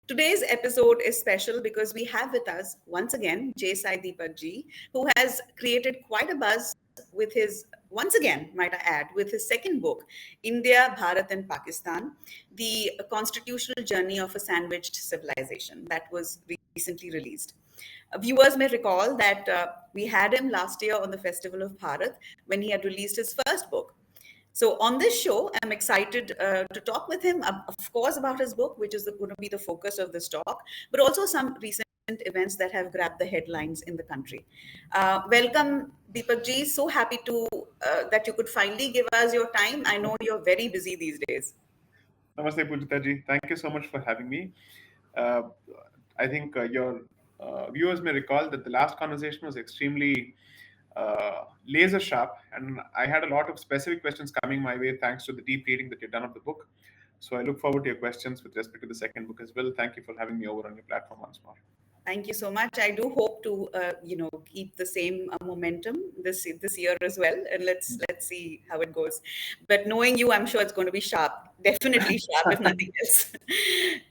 Today's episode is special because we have with us once again Sai Deepak ji, who has created quite a buzz with his, once again, might I add, with his second book, India, Bharat, and Pakistan, the constitutional journey of a sandwiched civilization, that was recently released. Viewers may recall that we had him last year on the Festival of Bharat when he had released his first book. So on this show, I'm excited to talk with him, of course, about his book, which is going to be the focus of this talk, but also some recent events that have grabbed the headlines in the country. Welcome, Deepak ji. So happy to that you could finally give us your time. I know you're very busy these days. Namaste, Pujita ji. Thank you so much for having me. Uh, I think your viewers may recall that the last conversation was extremely laser sharp, and I had a lot of specific questions coming my way thanks to the deep reading that you've done of the book. So I look forward to your questions with respect to the second book as well. Thank you for having me over on your platform once more. Thank you so much. I do hope to, keep the same momentum this year as well, and let's see how it goes. But knowing you, I'm sure it's going to be sharp. Definitely sharp, if nothing else.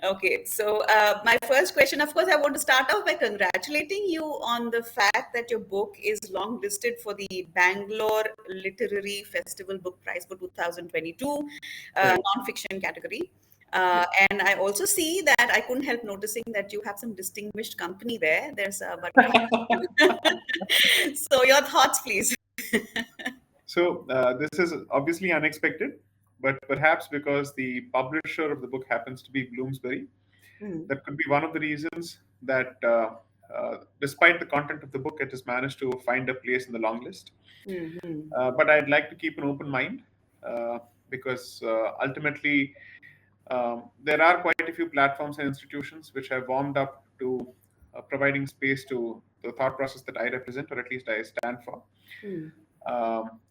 Okay, so my first question, of course, I want to start off by congratulating you on the fact that your book is long listed for the Bangalore Literary Festival Book Prize for 2022 non-fiction category. And I also see that I couldn't help noticing that you have some distinguished company there. There's a so your thoughts, please. So this is obviously unexpected, but perhaps because the publisher of the book happens to be Bloomsbury, that could be one of the reasons that despite the content of the book, it has managed to find a place in the long list. But I'd like to keep an open mind because ultimately there are quite a few platforms and institutions which have warmed up to providing space to the thought process that I represent, or at least I stand for.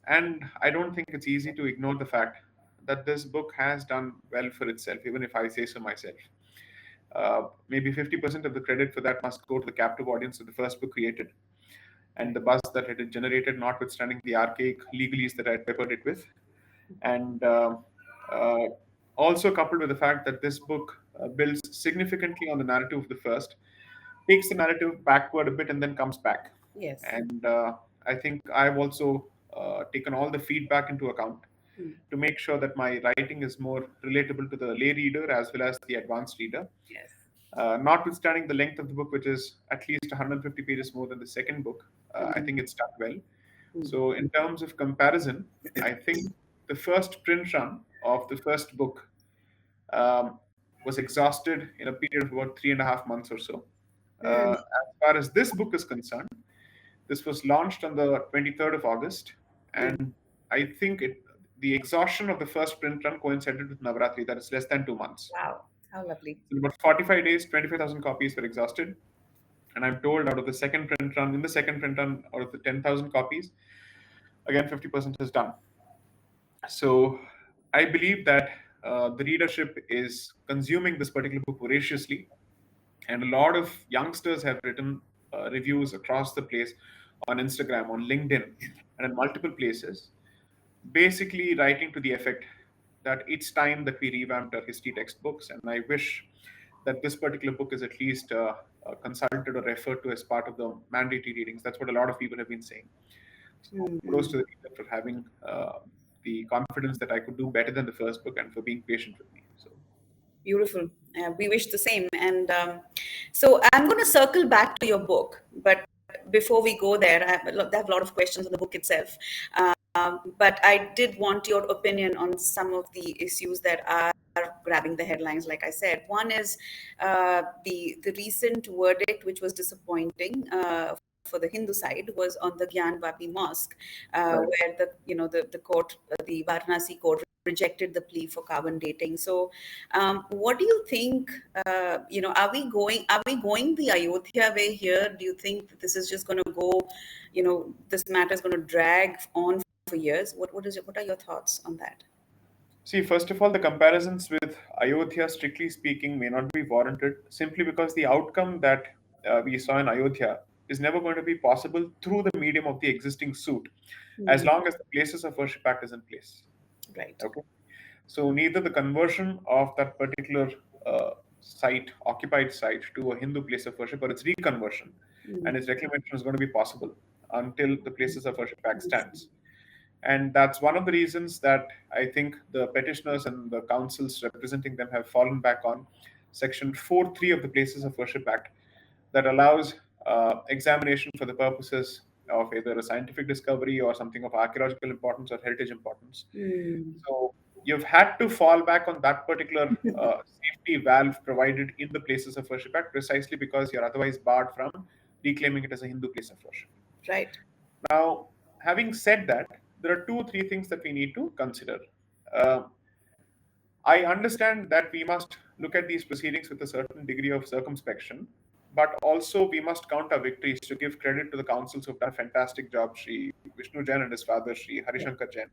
And I don't think it's easy to ignore the fact that this book has done well for itself, even if I say so myself. Maybe 50% of the credit for that must go to the captive audience that the first book created and the buzz that it had generated, notwithstanding the archaic legalese that I had peppered it with. And also coupled with the fact that this book builds significantly on the narrative of the first, takes the narrative backward a bit and then comes back. Yes. And I think I've also taken all the feedback into account to make sure that my writing is more relatable to the lay reader as well as the advanced reader. Yes. Notwithstanding the length of the book, which is at least 150 pages more than the second book, I think it's done well. So in terms of comparison, I think the first print run of the first book was exhausted in a period of about 3.5 months or so. As far as this book is concerned, this was launched on the 23rd of August, and I think the exhaustion of the first print run coincided with Navratri, that is less than 2 months. Wow, how lovely. So in about 45 days, 25,000 copies were exhausted. And I'm told out of the second print run, out of the 10,000 copies, again, 50% is done. So I believe that the readership is consuming this particular book voraciously. And a lot of youngsters have written reviews across the place on Instagram, on LinkedIn, and in multiple places, basically writing to the effect that it's time that we revamped our history textbooks. And I wish that this particular book is at least consulted or referred to as part of the mandatory readings. That's what a lot of people have been saying. So kudos to the reader for having the confidence that I could do better than the first book and for being patient with me. So beautiful. We wish the same. And so I'm going to circle back to your book, but before we go there, I have a lot of questions on the book itself. But I did want your opinion on some of the issues that are grabbing the headlines. Like I said, one is the recent verdict, which was disappointing for the Hindu side, was on the Gyanvapi mosque, where the court, the Varanasi court, rejected the plea for carbon dating. So, what do you think? Are we going the Ayodhya way here? Do you think that this is just going to go? This matter is going to drag on for years. What are your thoughts on that? see, first of all, the comparisons with Ayodhya, strictly speaking, may not be warranted simply because the outcome that we saw in Ayodhya is never going to be possible through the medium of the existing suit, as long as the Places of Worship Act is in place. Right. Okay. So neither the conversion of that particular site, occupied site, to a Hindu place of worship or its reconversion, and its reclamation is going to be possible until the places of worship act stands. And that's one of the reasons that I think the petitioners and the councils representing them have fallen back on Section 4.3 of the Places of Worship Act, that allows examination for the purposes of either a scientific discovery or something of archaeological importance or heritage importance. So you've had to fall back on that particular safety valve provided in the Places of Worship Act, precisely because you're otherwise barred from reclaiming it as a Hindu place of worship. Right. Now, having said that, there are two or three things that we need to consider. Uh, I understand that we must look at these proceedings with a certain degree of circumspection, but also we must count our victories to give credit to the councils who've done a fantastic job, Sri Vishnu Jain and his father, Sri Harishankar Jain,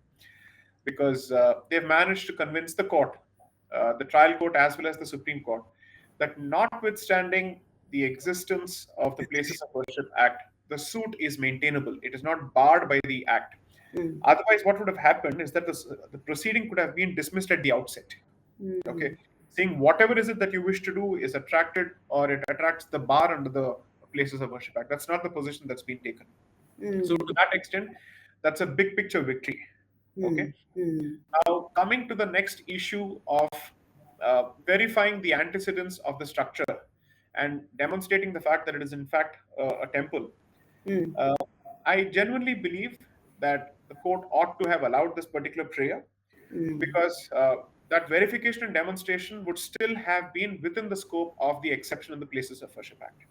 because they've managed to convince the court, the trial court as well as the Supreme Court, that notwithstanding the existence of the Places of Worship Act, the suit is maintainable. It is not barred by the Act. Otherwise, what would have happened is that the proceeding could have been dismissed at the outset. Okay, saying whatever is it that you wish to do is attracted, or it attracts the bar under the Places of Worship Act. That's not the position that's been taken. So to that extent, that's a big picture victory. Okay. Now, coming to the next issue of verifying the antecedents of the structure and demonstrating the fact that it is in fact a temple, I genuinely believe that the court ought to have allowed this particular prayer, because that verification and demonstration would still have been within the scope of the exception in the Places of Worship Act.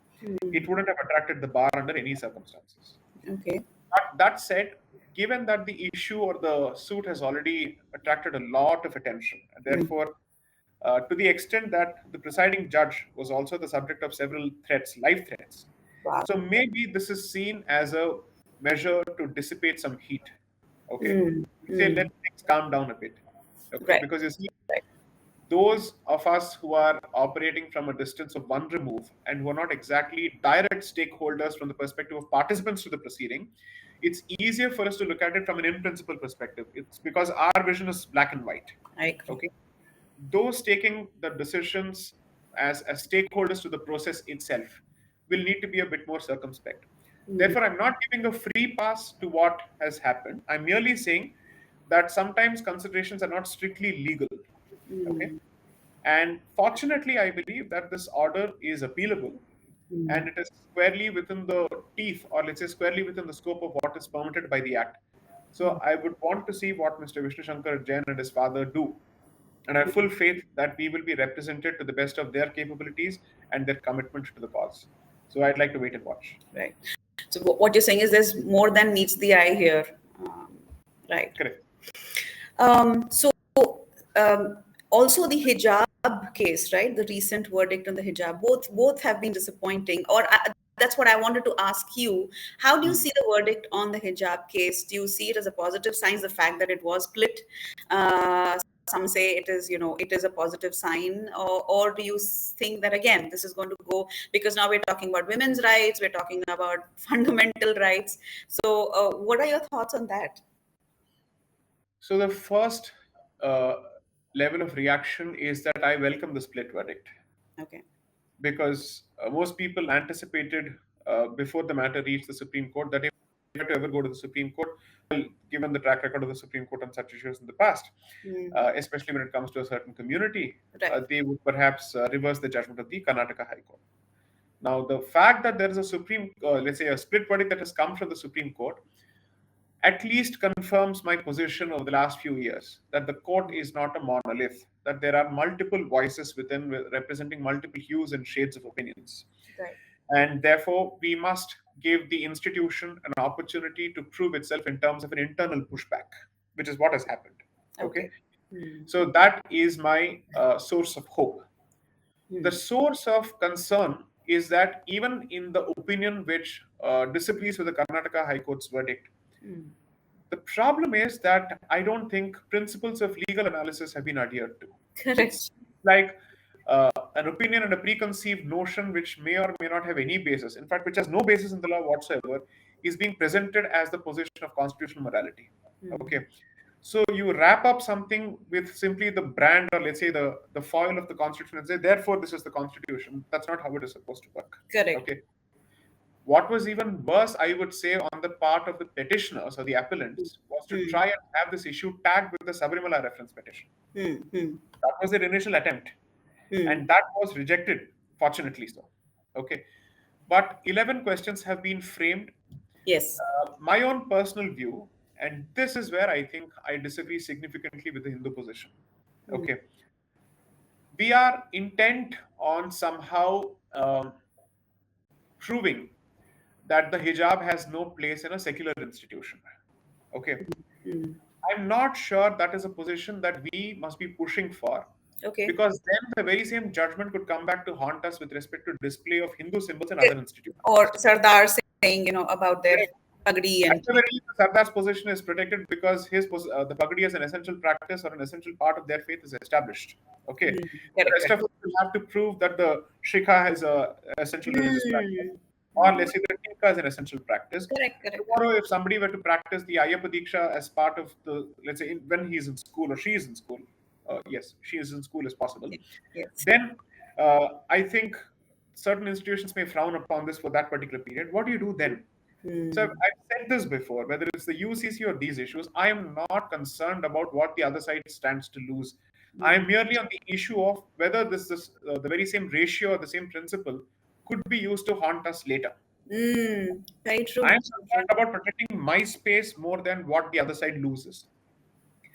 It wouldn't have attracted the bar under any circumstances. Okay. But that said, given that the issue or the suit has already attracted a lot of attention, and therefore, to the extent that the presiding judge was also the subject of several threats, live threats. Wow. So maybe this is seen as a measure to dissipate some heat. Okay. Say, let things calm down a bit. Okay. Right. Because you see, those of us who are operating from a distance of one remove and who are not exactly direct stakeholders from the perspective of participants to the proceeding, it's easier for us to look at it from an in-principle perspective. It's because our vision is black and white. I agree. Okay. Those taking the decisions as stakeholders to the process itself will need to be a bit more circumspect. Therefore, I'm not giving a free pass to what has happened. I'm merely saying that sometimes considerations are not strictly legal. Okay. And fortunately, I believe that this order is appealable, and it is squarely within the teeth, or let's say squarely within the scope of what is permitted by the Act. So I would want to see what Mr. Vishnu Shankar Jain and his father do. And I have full faith that we will be represented to the best of their capabilities and their commitment to the cause. So I'd like to wait and watch. Right. So what you're saying is there's more than meets the eye here. Right. Correct. So also the hijab case, right? The recent verdict on the hijab, both have been disappointing. Or that's what I wanted to ask you. How do you see the verdict on the hijab case? Do you see it as a positive sign? The fact that it was split. Some say it is, it is a positive sign, or do you think that again this is going to go, because now we're talking about women's rights, we're talking about fundamental rights. So what are your thoughts on that? So the first level of reaction is that I welcome the split verdict. Okay. Because most people anticipated before the matter reached the Supreme Court that if it were to ever go to the Supreme Court, well, given the track record of the Supreme Court on such issues in the past, especially when it comes to a certain community, Right. they would perhaps reverse the judgment of the Karnataka High Court. Now, the fact that there is a let's say a split verdict that has come from the Supreme Court, at least confirms my position over the last few years that the court is not a monolith, that there are multiple voices within representing multiple hues and shades of opinions. Right. And therefore, we must give the institution an opportunity to prove itself in terms of an internal pushback, which is what has happened. Okay. So that is my source of hope. The source of concern is that even in the opinion which disagrees with the Karnataka High Court's verdict, the problem is that I don't think principles of legal analysis have been adhered to. Correct. It's like an opinion and a preconceived notion which may or may not have any basis, in fact, which has no basis in the law whatsoever, is being presented as the position of constitutional morality. Okay. So you wrap up something with simply the brand, or let's say the foil of the constitution, and say, therefore, this is the constitution. That's not how it is supposed to work. Correct. Okay. What was even worse, I would say, on the part of the petitioners or the appellants, was to Hmm. try and have this issue tagged with the Sabarimala reference petition. Hmm. Hmm. That was their initial attempt, Hmm. and that was rejected, fortunately so. Okay. But 11 questions have been framed. Yes. My own personal view, and this is where I think I disagree significantly with the Hindu position. Hmm. Okay. We are intent on somehow proving that the hijab has no place in a secular institution. Okay. Hmm. I'm not sure that is a position that we must be pushing for, Okay. because then the very same judgment could come back to haunt us with respect to display of Hindu symbols in other Or institutions. Sardar saying, about their Correct. pagdi At and the very least, Sardar's position is protected because the pagadi as an essential practice or an essential part of their faith is established. Okay, hmm. the Correct. rest of Correct. us will have to prove that the shikha is a essential religious practice, Hmm. or Hmm. let's say the tikka is an essential practice. Correct. Correct. Correct. Tomorrow, if somebody were to practice the Ayyappa Diksha as part of the, let's say, when he's in school or she is in school, yes, she is in school is possible, Yes. Yes. then I think certain institutions may frown upon this for that particular period. What do you do then? So Hmm. I've said this before, whether it's the UCC or these issues, I am not concerned about what the other side stands to lose. I Hmm. am merely on the issue of whether this is the very same ratio or the same principle could be used to haunt us later. Hmm. Very I true. am concerned about protecting my space more than what the other side loses.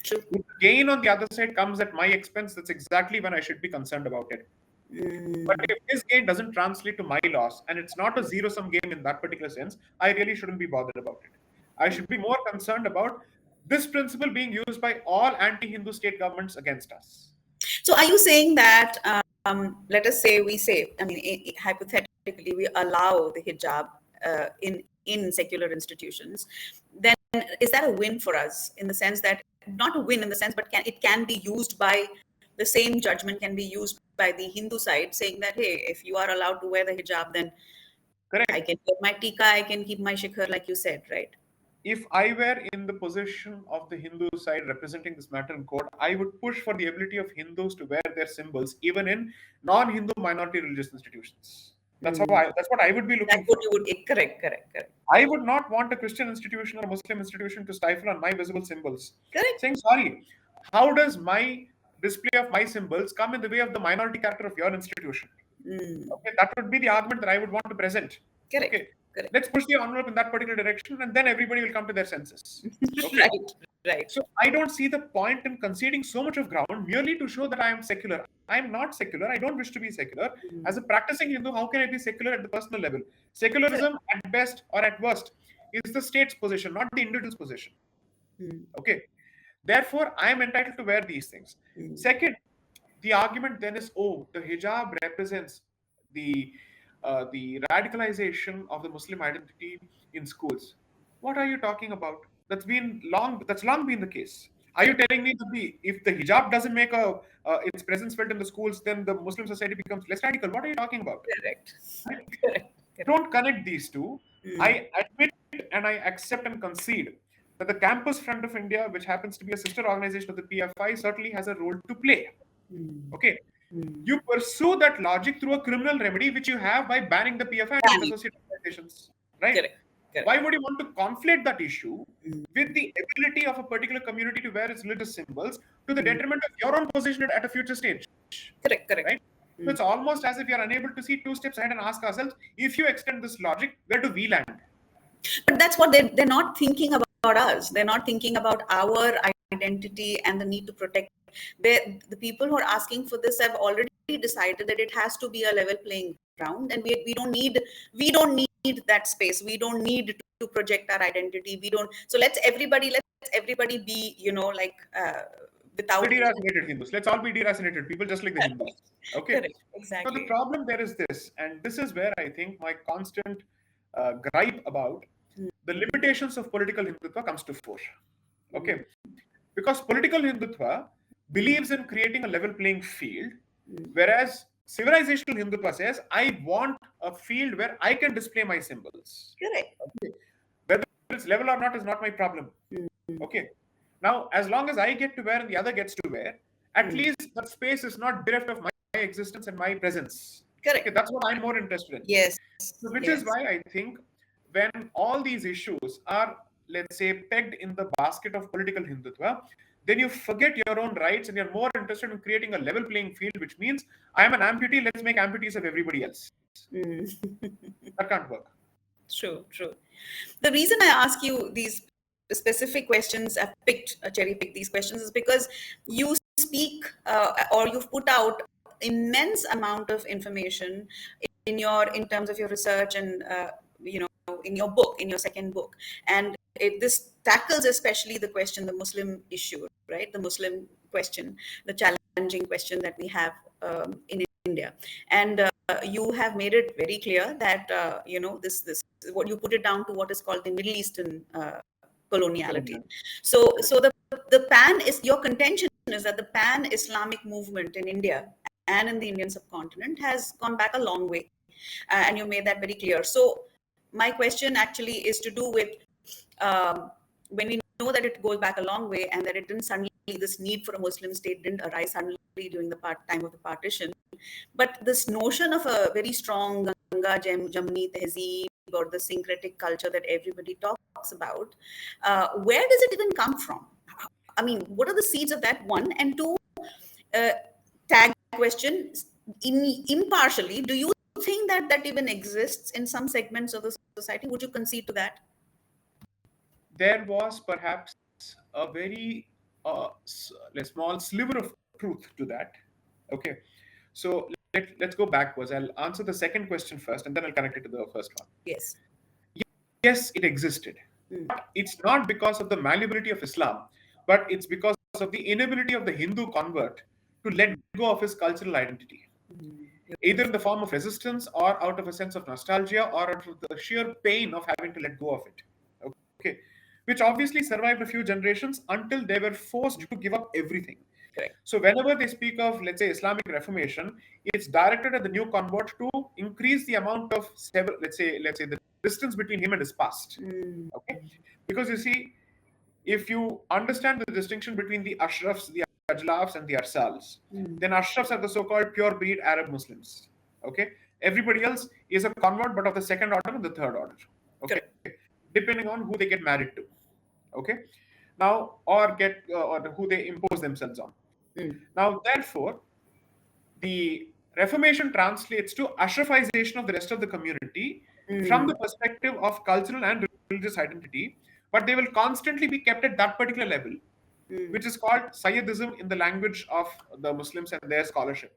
True. If the gain on the other side comes at my expense, that's exactly when I should be concerned about it. But Hmm. if his gain doesn't translate to my loss, and it's not a zero sum game in that particular sense, I really shouldn't be bothered about it. I should be more concerned about this principle being used by all anti Hindu state governments against us. So are you saying that, let us say, I mean, hypothetically, we allow the hijab in secular institutions, then is that a win for us in the sense that, not a win in the sense, but it can be used by the same judgment can be used by the Hindu side, saying that, hey, if you are allowed to wear the hijab, then I Correct. can wear my tika, I can keep my shikhar, like you said, right? If I were in the position of the Hindu side representing this matter in court, I would push for the ability of Hindus to wear their symbols even in non-Hindu minority religious institutions. Mm. That's what I would be That's looking what for. you would, correct, correct, correct, I would not want a Christian institution or a Muslim institution to stifle on my visible symbols. correct. Saying, sorry, how does my display of my symbols come in the way of the minority character of your institution? Mm. Okay, that would be the argument that I would want to present. Correct, Okay, correct. let's push the envelope in that particular direction, and then everybody will come to their senses. Okay, Right, right. so I don't see the point in conceding so much of ground merely to show that I am secular. I am not secular. I don't wish to be secular. As Mm. a practicing Hindu, how can I be secular at the personal level? Correct. Secularism, at best or at worst, is the state's position, not the individual's position. Mm. Okay. Therefore, I am entitled to wear these things. Mm. Second, the argument then is, oh, the hijab represents the the radicalization of the Muslim identity in schools. What are you talking about? That's long been the case. Are you Correct, telling me that if the hijab doesn't make its presence felt in the schools, then the Muslim society becomes less radical? What are you talking about? correct, Right? correct, correct. Don't connect these two. Mm. I admit and I accept and concede that the Campus Front of India, which happens to be a sister organization of the PFI, certainly has a role to play. Mm. Okay. Mm. You pursue that logic through a criminal remedy, which you have by banning the PFI and its Banning. associated organizations. Right? Correct, correct. Why would you want to conflate that issue Mm. with the ability of a particular community to wear its religious symbols to the Mm. detriment of your own position at a future stage? Correct, correct. Right? So Mm. it's almost as if we are unable to see two steps ahead and ask ourselves, if you extend this logic, where do we land? But that's what they're not thinking about us. They're not thinking about our identity and the need to protect. The people who are asking for this have already decided that it has to be a level playing ground, and we don't need that space. We don't need to project our identity. We don't. So let's everybody be, like, The without. deracinated Hindus. Let's all be deracinated people, just like the Hindus. Okay. Correct, So the exactly. problem there is this, and this is where I think my constant gripe about the limitations of political Hindutva comes to fore. Mm. Okay. Because political Hindutva believes in creating a level playing field, Mm. whereas civilizational Hindutva says, I want a field where I can display my symbols. Correct. Okay. Whether it's level or not is not my problem. Mm. Okay. Now, as long as I get to wear and the other gets to wear, at Mm. least that space is not bereft of my existence and my presence. Okay, Correct. that's what I'm more interested in. Yes. So which is Yes. why I think when all these issues are, let's say, pegged in the basket of political Hindutva, then you forget your own rights and you're more interested in creating a level playing field, which means I am an amputee, let's make amputees of everybody else. Mm. That can't work. True, true. The reason I ask you these specific questions, I've picked, cherry picked these questions, is because you speak or you've put out immense amount of information in terms of your research and you know, in your book, in your second book, and this tackles especially the question, the Muslim issue, right? The Muslim question, the challenging question that we have in India, and you have made it very clear that you know, this what you put it down to what is called the Middle Eastern coloniality. So the pan is, your contention is that the pan Islamic movement in India and in the Indian subcontinent has gone back a long way, and you made that very clear. So my question actually is to do with when we know that it goes back a long way and that it didn't suddenly, this need for a Muslim state didn't arise suddenly during the time of the partition, but this notion of a very strong Ganga Jamni Tehzeeb or the syncretic culture that everybody talks about, where does it even come from? I mean, what are the seeds of that? One, and two, uh, tag question, impartially, do you think that that even exists in some segments of the society? Would you concede to that? There was perhaps a very a small sliver of truth to that. Okay, so let's go backwards. I'll answer the second question first, and then I'll connect it to the first one. Yes. Yes, it existed. Mm. It's not because of the malleability of Islam, but it's because of the inability of the Hindu convert to let go of his cultural identity, Mm. either in the form of resistance or out of a sense of nostalgia or out of the sheer pain of having to let go of it. Okay, which obviously survived a few generations until they were forced to give up everything. Correct. So whenever they speak of, let's say, Islamic Reformation, it's directed at the new convert to increase the amount of several, let's say the distance between him and his past. Mm. Okay, because you see, if you understand the distinction between the Ashrafs, the Ajlafs, and the Arsals, Mm. then Ashrafs are the so-called pure breed Arab Muslims. Okay, everybody else is a convert, but of the second order and the third order. Okay, Correct. depending on who they get married to. Okay, now or get or who they impose themselves on. Mm. Now, therefore, the Reformation translates to Ashrafization of the rest of the community from Mm. the perspective of cultural and religious identity, but they will constantly be kept at that particular level, Mm. which is called Sayyidism in the language of the Muslims and their scholarship,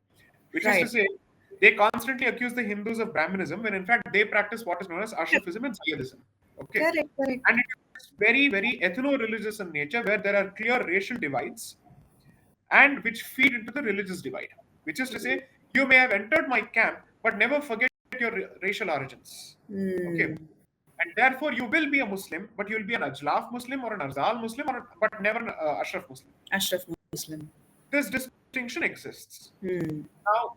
which is to Right. say, they constantly accuse the Hindus of Brahminism when in fact they practice what is known as Ashrafism and Sayyidism. Okay. Correct. Correct. And it is very, very ethno religious in nature, where there are clear racial divides and which feed into the religious divide, which is to say, you may have entered my camp, but never forget your racial origins. Okay. Mm. And therefore, you will be a Muslim, but you will be an Ajlaf Muslim or an Arzal Muslim, but never an Ashraf Muslim. Ashraf Muslim. This distinction exists. Mm. Now,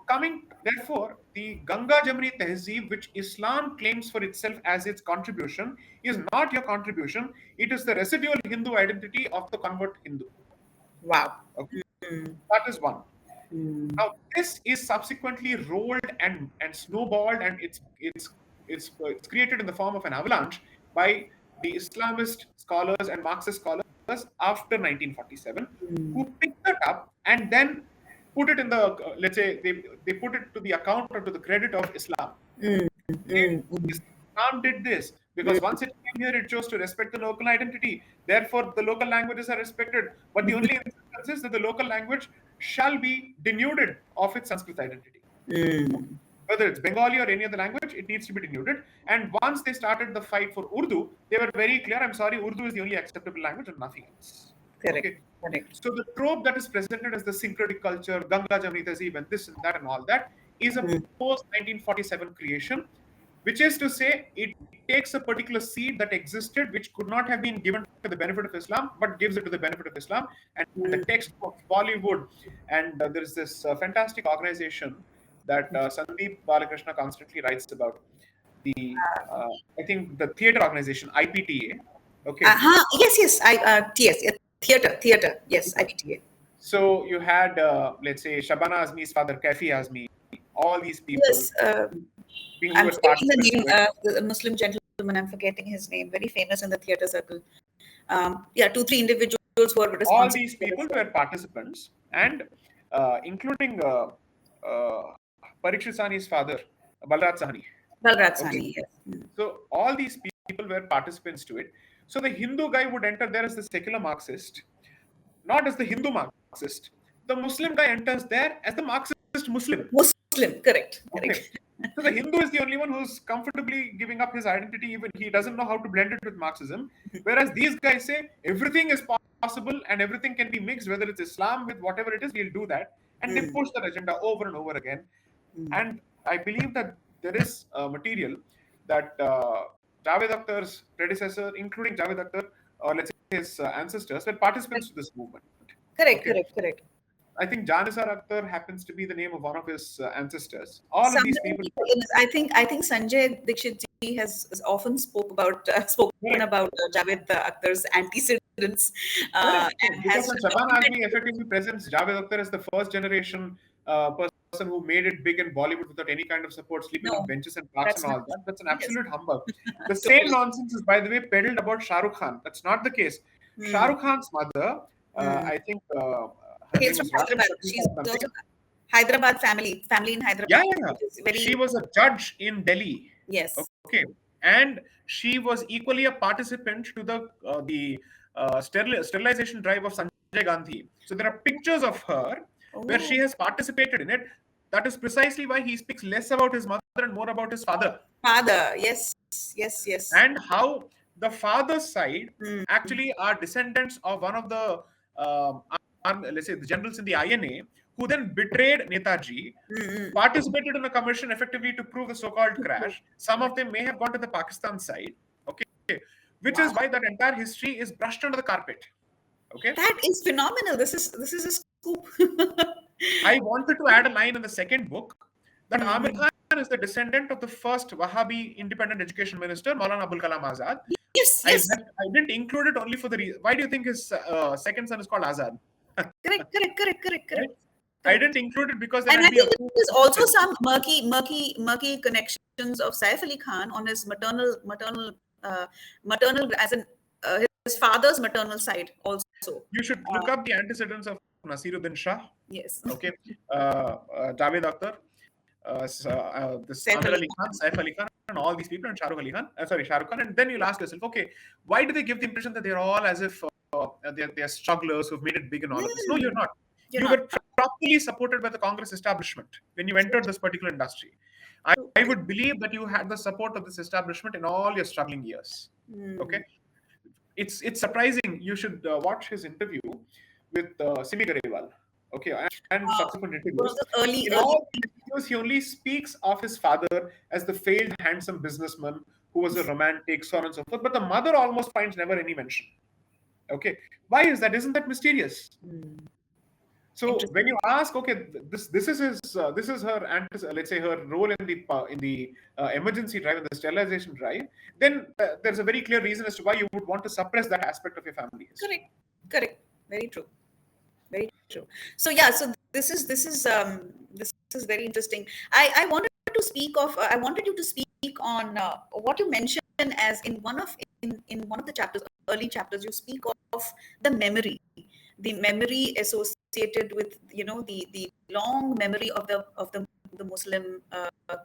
therefore, the Ganga Jamni Tehzeeb, which Islam claims for itself as its contribution, is not your contribution. It is the residual Hindu identity of the convert Hindu. Wow. Okay. Mm. That is one. Mm. Now, this is subsequently rolled and snowballed, and it's created in the form of an avalanche by the Islamist scholars and Marxist scholars after 1947, Mm. who picked that up and then put it in the let's say they put it to the account or to the credit of Islam. Mm. They- Mm. Mm. Islam did this because once it came here, it chose to respect the local identity. Therefore, the local languages are respected. But the only instance is that the local language shall be denuded of its Sanskrit identity. Mm. Whether it's Bengali or any other language, it needs to be denuded. And once they started the fight for Urdu, they were very clear. I'm sorry, Urdu is the only acceptable language and nothing else. Correct. Okay. Correct. So the trope that is presented as the syncretic culture, Ganga Jamni Tehzeeb, and this and that and all that is a Mm. post 1947 creation, which is to say it takes a particular seed that existed, which could not have been given to the benefit of Islam, but gives it to the benefit of Islam. And the Mm. text of Bollywood, and there is this fantastic organization that Sandeep Balakrishna constantly writes about. The I think the theater organization IPTA. Okay, Yes. Yes. Yes. Theater. Yes, IBTA. So you had, let's say, Shabana Azmi's father, Kaifi Azmi, all these people Yes, who I'm were forgetting the participants name. to it. The Muslim gentleman. I'm forgetting his name. Very famous in the theater circle. Yeah, 2, 3 individuals who are All responsible these for people this. were participants, and including Parikshit Sahni's father, Balraj Sahni. Balraj Okay. Sahni. Yes. So all these people were participants to it. So the Hindu guy would enter there as the secular Marxist, not as the Hindu Marxist. The Muslim guy enters there as the Marxist Muslim. Muslim. Correct. Okay. So the Hindu is the only one who's comfortably giving up his identity, even he doesn't know how to blend it with Marxism. Whereas these guys say everything is possible and everything can be mixed, whether it's Islam with whatever it is, we'll do that. And they push that agenda over and over again. And I believe that there is material that Javed Akhtar's predecessor, including Javed Akhtar, or let's say his ancestors, were participants to this movement. Correct. Okay. Correct. I think Janisar Akhtar happens to be the name of one of his ancestors. All of these people. I think Sanjay Dikshit ji has often spoken Correct. about Javed Akhtar's antecedents, Correct. and Because has when Shaban documented. Azmi effectively presents Javed Akhtar as the first generation person who made it big in Bollywood without any kind of support, sleeping on No, benches and parks and that's all not. that, that's an Yes, absolute humbug. The same totally. nonsense is, by the way, peddled about Shah Rukh Khan. That's not the case. Shah Hmm. Rukh Khan's mother, Hmm. I think her name Hails from was Rajam Hyderabad. Shafiq She's or something. also Hyderabad family in Yeah, Hyderabad, yeah, yeah. which is very. She was a judge in Delhi. Yes. Okay, and she was equally a participant to the sterilization drive of Sanjay Gandhi. So there are pictures of her where Oh, she has participated in it. That is precisely why he speaks less about his mother and more about his father, father. Yes. Yes. and how the father's side Hmm. actually are descendants of one of the let's say the generals in the INA who then betrayed Netaji, Hmm. participated in a commission effectively to prove the so-called crash. Some of them may have gone to the Pakistan side, okay, which is Wow. why that entire history is brushed under the carpet. Okay, That is phenomenal. This is a scoop. I wanted to add a line in the second book that Amir Mhm. Khan is the descendant of the first Wahhabi independent education minister, Maulana Abul Kalam Azad. Yes. I didn't include it only for the reason. Why do you think his second son is called Azad? Correct. Right? I didn't include it because there And might I be a think coup. there's also some murky connections of Saif Ali Khan on his maternal, as in his father's maternal side also. You should look up the antecedents of Nasiruddin Shah. Yes. Okay, Javed Akhtar, this Saif Amir Ali Ali Khan, Khan. Saif Ali Khan, and all these people, and Shah Rukh Khan, and then you'll ask yourself, okay, why do they give the impression that they're all as if they're strugglers who've made it big in all of this? No, you're Hmm. not. You're You not. were properly supported by the Congress establishment when you entered this particular industry. I would believe that you had the support of this establishment in all your struggling years. Hmm. Okay, it's surprising. You should watch his interview with Simi Garewal. Okay, and subsequent One of interviews. the early, In early. all the interviews, he only speaks of his father as the failed, handsome businessman who was a romantic, so on and so forth. But the mother almost finds never any mention. Okay, why is that? Isn't that mysterious? Hmm. So Interesting. when you ask, okay, this is his this is her let's say her role in the emergency drive and the sterilization drive, then there's a very clear reason as to why you would want to suppress that aspect of your family history. Correct. Very true. Very true. So yeah, so this is very interesting. I wanted to speak of I wanted you to speak on what you mentioned as in one of the chapters, early chapters. You speak of the memory associated with the long memory of the Muslim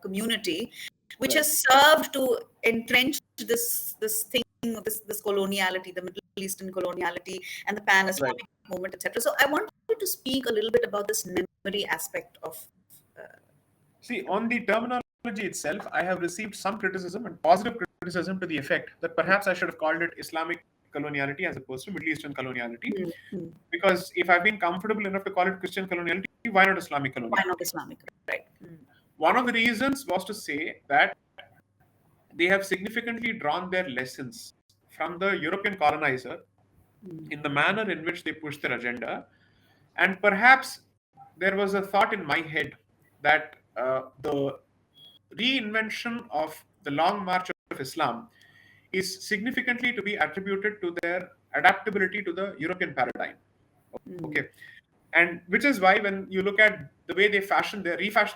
community, which Right. has served to entrench this thing, this coloniality, the Middle Eastern coloniality, and the Right. pan-Islamic movement, etc. So I wanted to speak a little bit about this memory aspect of. Uh, See, on the terminology itself, I have received some criticism and positive criticism to the effect that perhaps I should have called it Islamic coloniality as opposed to Middle Eastern coloniality. hmm. Because if I've been comfortable enough to call it Christian coloniality, why not Islamic Why not coloniality? Islamic? Right. One of the reasons was to say that they have significantly drawn their lessons from the European colonizer in the manner in which they push their agenda. And perhaps there was a thought in my head that the reinvention of the long march of Islam is significantly to be attributed to their adaptability to the European paradigm. Okay. And which is why when you look at the way they refashion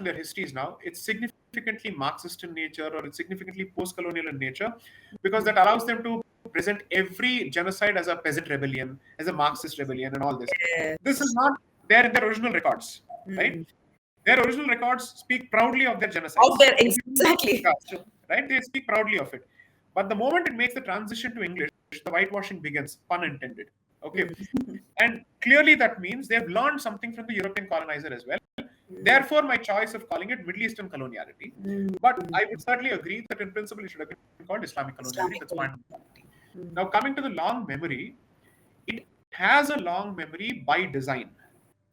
their histories now, it's significantly Marxist in nature, or it's significantly post-colonial in nature, because that allows them to present every genocide as a peasant rebellion, as a Marxist rebellion, and all this. Yes. This is not there in their original records, right? Their original records speak proudly of their genocides. Out there, exactly. Right? They speak proudly of it. But the moment it makes the transition to English, the whitewashing begins, pun intended. Okay. And clearly that means they've learned something from the European colonizer as well. Therefore, my choice of calling it Middle Eastern coloniality. But I would certainly agree that in principle it should have been called Islamic coloniality. That's fine. Now, coming to the long memory, it has a long memory by design.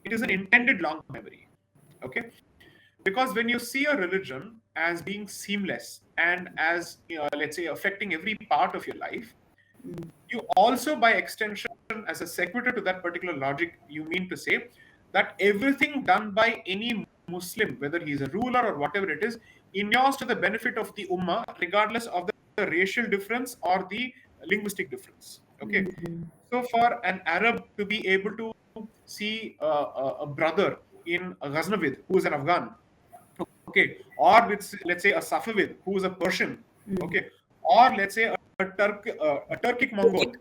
It is an intended long memory. Okay. Because when you see a religion as being seamless and as, let's say, affecting every part of your life, you also, by extension, as a sequitur to that particular logic, you mean to say that everything done by any Muslim, whether he's a ruler or whatever it is, inures to the benefit of the Ummah, regardless of the racial difference or the linguistic difference. Okay. So for an Arab to be able to see a brother in a Ghaznavid who is an Afghan, okay, or with, let's say, a Safavid who is a Persian, okay, or let's say a Turkic Mongol,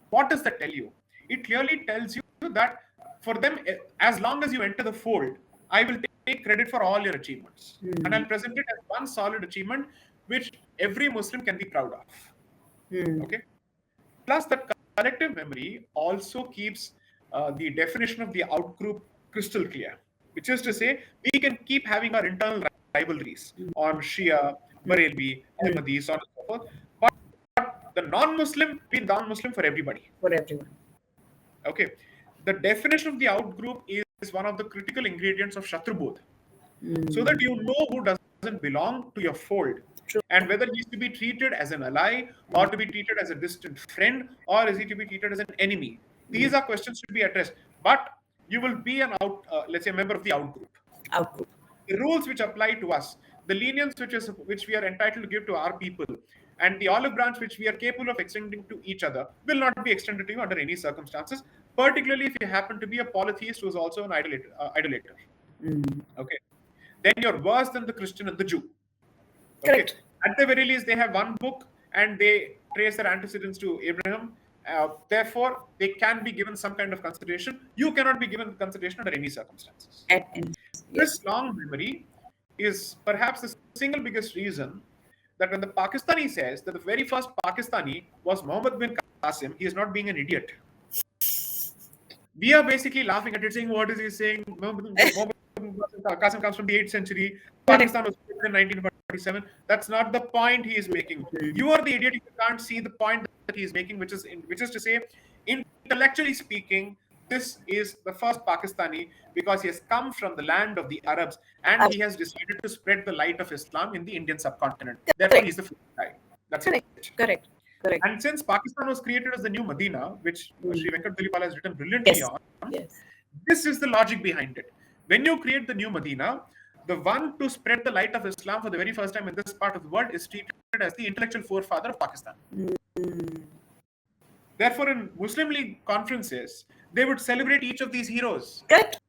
what does that tell you? It clearly tells you that for them, as long as you enter the fold, I will take credit for all your achievements, and I'll present it as one solid achievement which every Muslim can be proud of. Okay. Plus, that collective memory also keeps the definition of the outgroup crystal clear, which is to say, we can keep having our internal rivalries on Shia, Barelvi, Ahmadi, so on and so forth. But the non-Muslim be non-Muslim for everybody. For everyone. Okay. The definition of the outgroup is one of the critical ingredients of Shatrubodh. So that you know who doesn't belong to your fold. True. And whether he's to be treated as an ally, or to be treated as a distant friend, or is he to be treated as an enemy? These are questions to be addressed. But you will be an let's say, a member of the outgroup. Outgroup. The rules which apply to us, the lenience which we are entitled to give to our people, and the olive branch which we are capable of extending to each other, will not be extended to you under any circumstances, particularly if you happen to be a polytheist who is also an idolater. Okay. Then you're worse than the Christian and the Jew. Okay. Correct. At the very least, they have one book and they trace their antecedents to Abraham. Therefore, they can be given some kind of consideration. You cannot be given consideration under any circumstances. This long memory is perhaps the single biggest reason that when the Pakistani says that the very first Pakistani was Muhammad bin Qasim, he is not being an idiot. We are basically laughing at it, saying, what is he saying? Muhammad Qasim comes from the 8th century. Pakistan was built in 1947. That's not the point he is making. You are the idiot if you can't see the point that he is making, which is to say, intellectually speaking, this is the first Pakistani because he has come from the land of the Arabs and he has decided to spread the light of Islam in the Indian subcontinent. Therefore, he's the first guy. That's it. Correct. And since Pakistan was created as the new Medina, which Sri Venkat Dilipala has written brilliantly on, this is the logic behind it. When you create the new Medina, the one to spread the light of Islam for the very first time in this part of the world is treated as the intellectual forefather of Pakistan. Therefore, in Muslim League conferences, they would celebrate each of these heroes. Correct.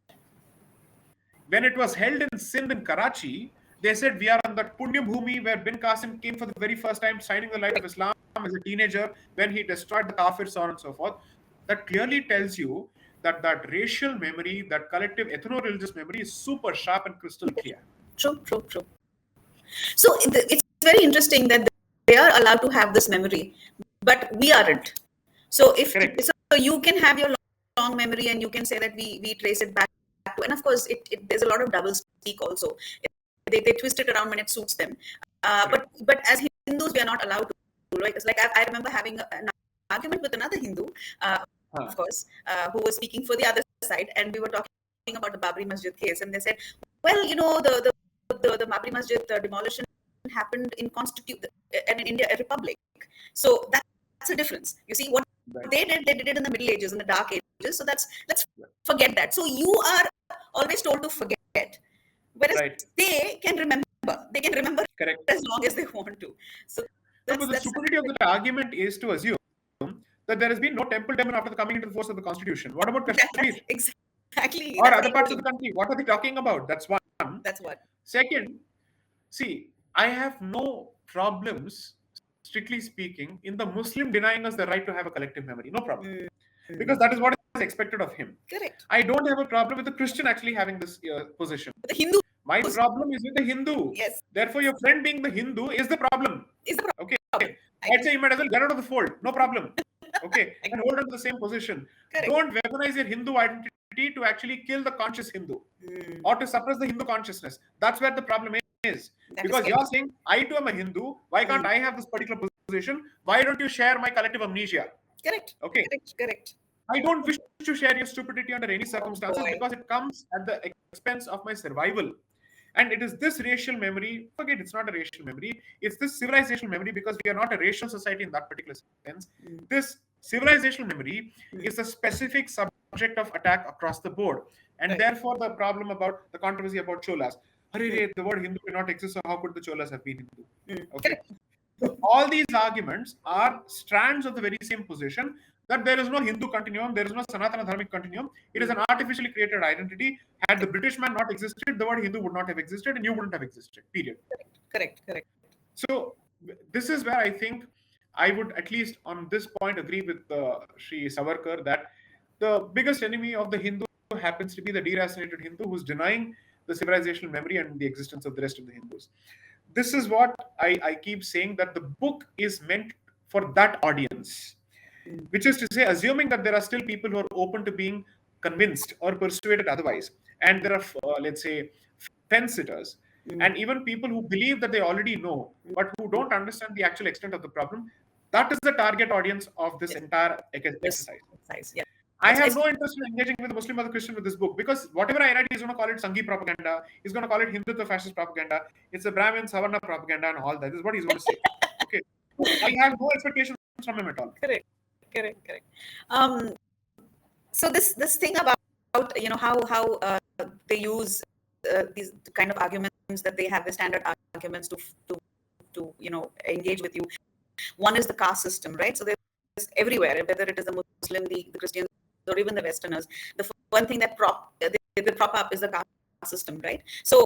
When it was held in Sindh in Karachi, they said we are on that Punya Bhumi where bin Qasim came for the very first time, shining the light of Islam as a teenager when he destroyed the Kafir, so on and so forth. That clearly tells you that racial memory, that collective ethno-religious memory is super sharp and crystal clear. True. So it's very interesting that they are allowed to have this memory, but we aren't. So so you can have your long memory and you can say that we trace it back to, and of course there's a lot of double speak also. They twist it around when it suits them. But as Hindus, we are not allowed to. Right? It's like I remember having an argument with another Hindu, of course, who was speaking for the other side, and we were talking about the Babri Masjid case, and they said, well, the Babri Masjid demolition happened in and in India a republic, so that's a difference. You see what they did it in the Middle Ages, in the Dark Ages. So let's forget that. So you are always told to forget, whereas they can remember. They can remember Correct. as long as they want to. So No, but the stupidity of that argument is to assume that there has been no temple demo after the coming into the force of the constitution. What about Kashmir? Exactly. Or other parts of the country? What are they talking about? That's one. That's what. Second, see, I have no problems, strictly speaking, in the Muslim denying us the right to have a collective memory. No problem. Because that is what is expected of him. Correct. I don't have a problem with the Christian actually having this position. The Hindu. My problem is with the Hindu. Yes. Therefore, your friend being the Hindu is the problem. Okay. Problem. I'd say you might as well get out of the fold. No problem. Okay. And hold on to the same position. Correct. Don't weaponize your Hindu identity to actually kill the conscious Hindu or to suppress the Hindu consciousness. That's where the problem is. Because you're saying, I too am a Hindu. Why can't I have this particular position? Why don't you share my collective amnesia? Correct. Okay. Correct. I don't wish to share your stupidity under any circumstances because it comes at the expense of my survival. And it is this racial memory, forget it's not a racial memory, it's this civilizational memory because we are not a racial society in that particular sense. This civilizational memory is a specific subject of attack across the board. And therefore, the problem about the controversy about Cholas. The word Hindu did not exist, so how could the Cholas have been Hindu? Okay. So all these arguments are strands of the very same position that there is no Hindu continuum, there is no Sanatana Dharmic continuum. It is an artificially created identity. Had the British man not existed, the word Hindu would not have existed and you wouldn't have existed, period. Correct. So this is where I think I would at least on this point agree with Sri Savarkar that the biggest enemy of the Hindu happens to be the deracinated Hindu who's denying the civilizational memory and the existence of the rest of the Hindus. This is what I keep saying, that the book is meant for that audience, which is to say, assuming that there are still people who are open to being convinced or persuaded otherwise. And there are, let's say, fence sitters and even people who believe that they already know, but who don't understand the actual extent of the problem. That is the target audience of this entire exercise. Yeah. I have no interest in engaging with a Muslim or the Christian with this book because whatever I write, he's going to call it Sanghi propaganda. He's going to call it Hindutva fascist propaganda. It's a Brahmin Savarna propaganda and all that. This is what he's going to say. Okay. I have no expectations from him at all. Correct. So this thing about how they use these kind of arguments that they have, the standard arguments to engage with you. One is the caste system, right? So there's everywhere, whether it is the Muslim, the Christians, or even the Westerners. The one thing that they prop up is the caste system, right? So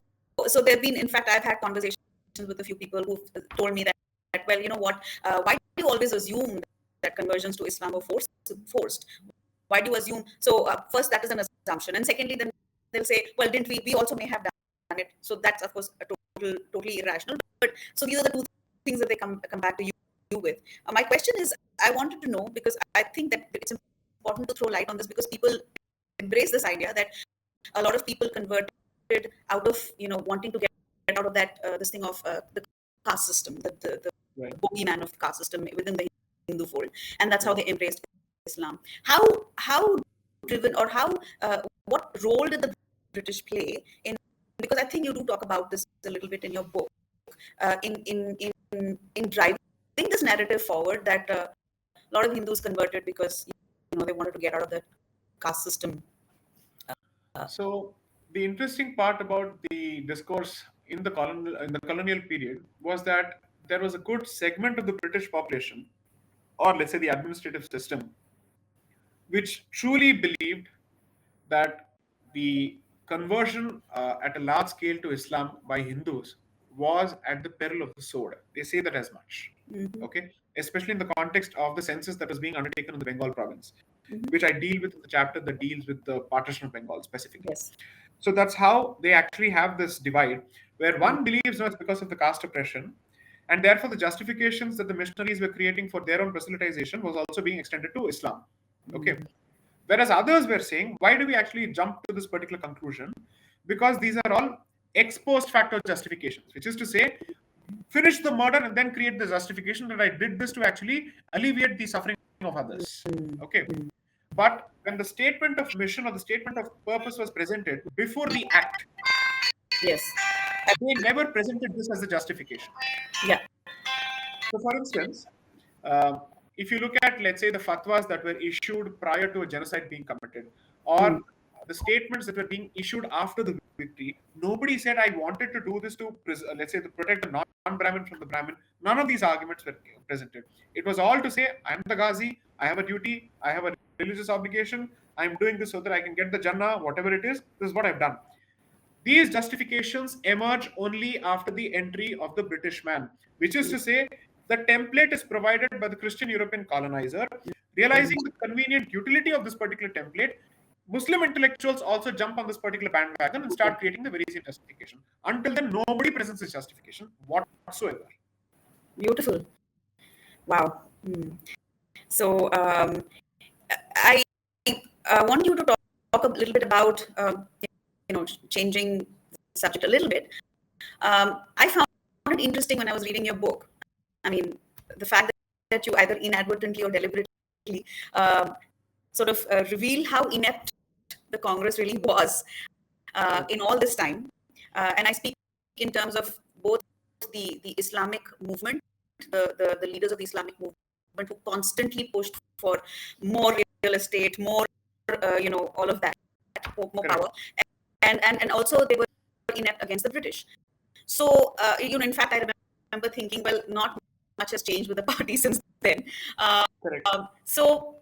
there've been, in fact, I've had conversations with a few people who told me that well, you know what? Why do you always assume that conversions to Islam are forced? Why do you assume? So first, that is an assumption, and secondly, then they'll say, well, didn't we? We also may have done it. So that's of course totally irrational. But so these are the two things that they come back to you with. My question is, I wanted to know, because I think that it's important to throw light on this, because people embrace this idea that a lot of people converted out of wanting to get out of that this thing of the caste system, the bogeyman of the caste system within the Hindu fold, and that's how they embraced Islam. How driven, or how what role did the British play in? Because I think you do talk about this a little bit in your book, in driving this narrative forward that a lot of Hindus converted because they wanted to get out of the caste system. So the interesting part about the discourse in the colonial period was that there was a good segment of the British population, or let's say the administrative system, which truly believed that the conversion at a large scale to Islam by Hindus was at the peril of the sword. They say that as much. Okay, especially in the context of the census that was being undertaken in the Bengal province, which I deal with in the chapter that deals with the partition of Bengal specifically. Yes. So that's how they actually have this divide, where one believes it's because of the caste oppression, and therefore the justifications that the missionaries were creating for their own proselytization was also being extended to Islam. Okay. Whereas others were saying, why do we actually jump to this particular conclusion? Because these are all ex post facto justifications, which is to say, finish the murder and then create the justification that I did this to actually alleviate the suffering of others. Okay. But when the statement of mission or the statement of purpose was presented before the act, yes, they never presented this as a justification. Yeah. So, for instance, if you look at, let's say, the fatwas that were issued prior to a genocide being committed, or the statements that were being issued after the victory, nobody said, I wanted to do this to, let's say, to protect the non-Brahmin from the Brahmin. None of these arguments were presented. It was all to say, I'm the Ghazi, I have a duty, I have a religious obligation, I'm doing this so that I can get the Jannah, whatever it is, this is what I've done. These justifications emerge only after the entry of the British man, which is to say, the template is provided by the Christian European colonizer. Realizing the convenient utility of this particular template, Muslim intellectuals also jump on this particular bandwagon and start creating the very same justification. Until then, nobody presents this justification whatsoever. Beautiful. Wow. So I want you to talk a little bit about changing the subject a little bit. I found it interesting when I was reading your book. I mean, the fact that you either inadvertently or deliberately sort of reveal how inept the Congress really was in all this time. And I speak in terms of both the Islamic movement, the leaders of the Islamic movement who constantly pushed for more real estate, more, all of that, more power. And also they were inept against the British. So, in fact, I remember thinking, well, not much has changed with the party since then. So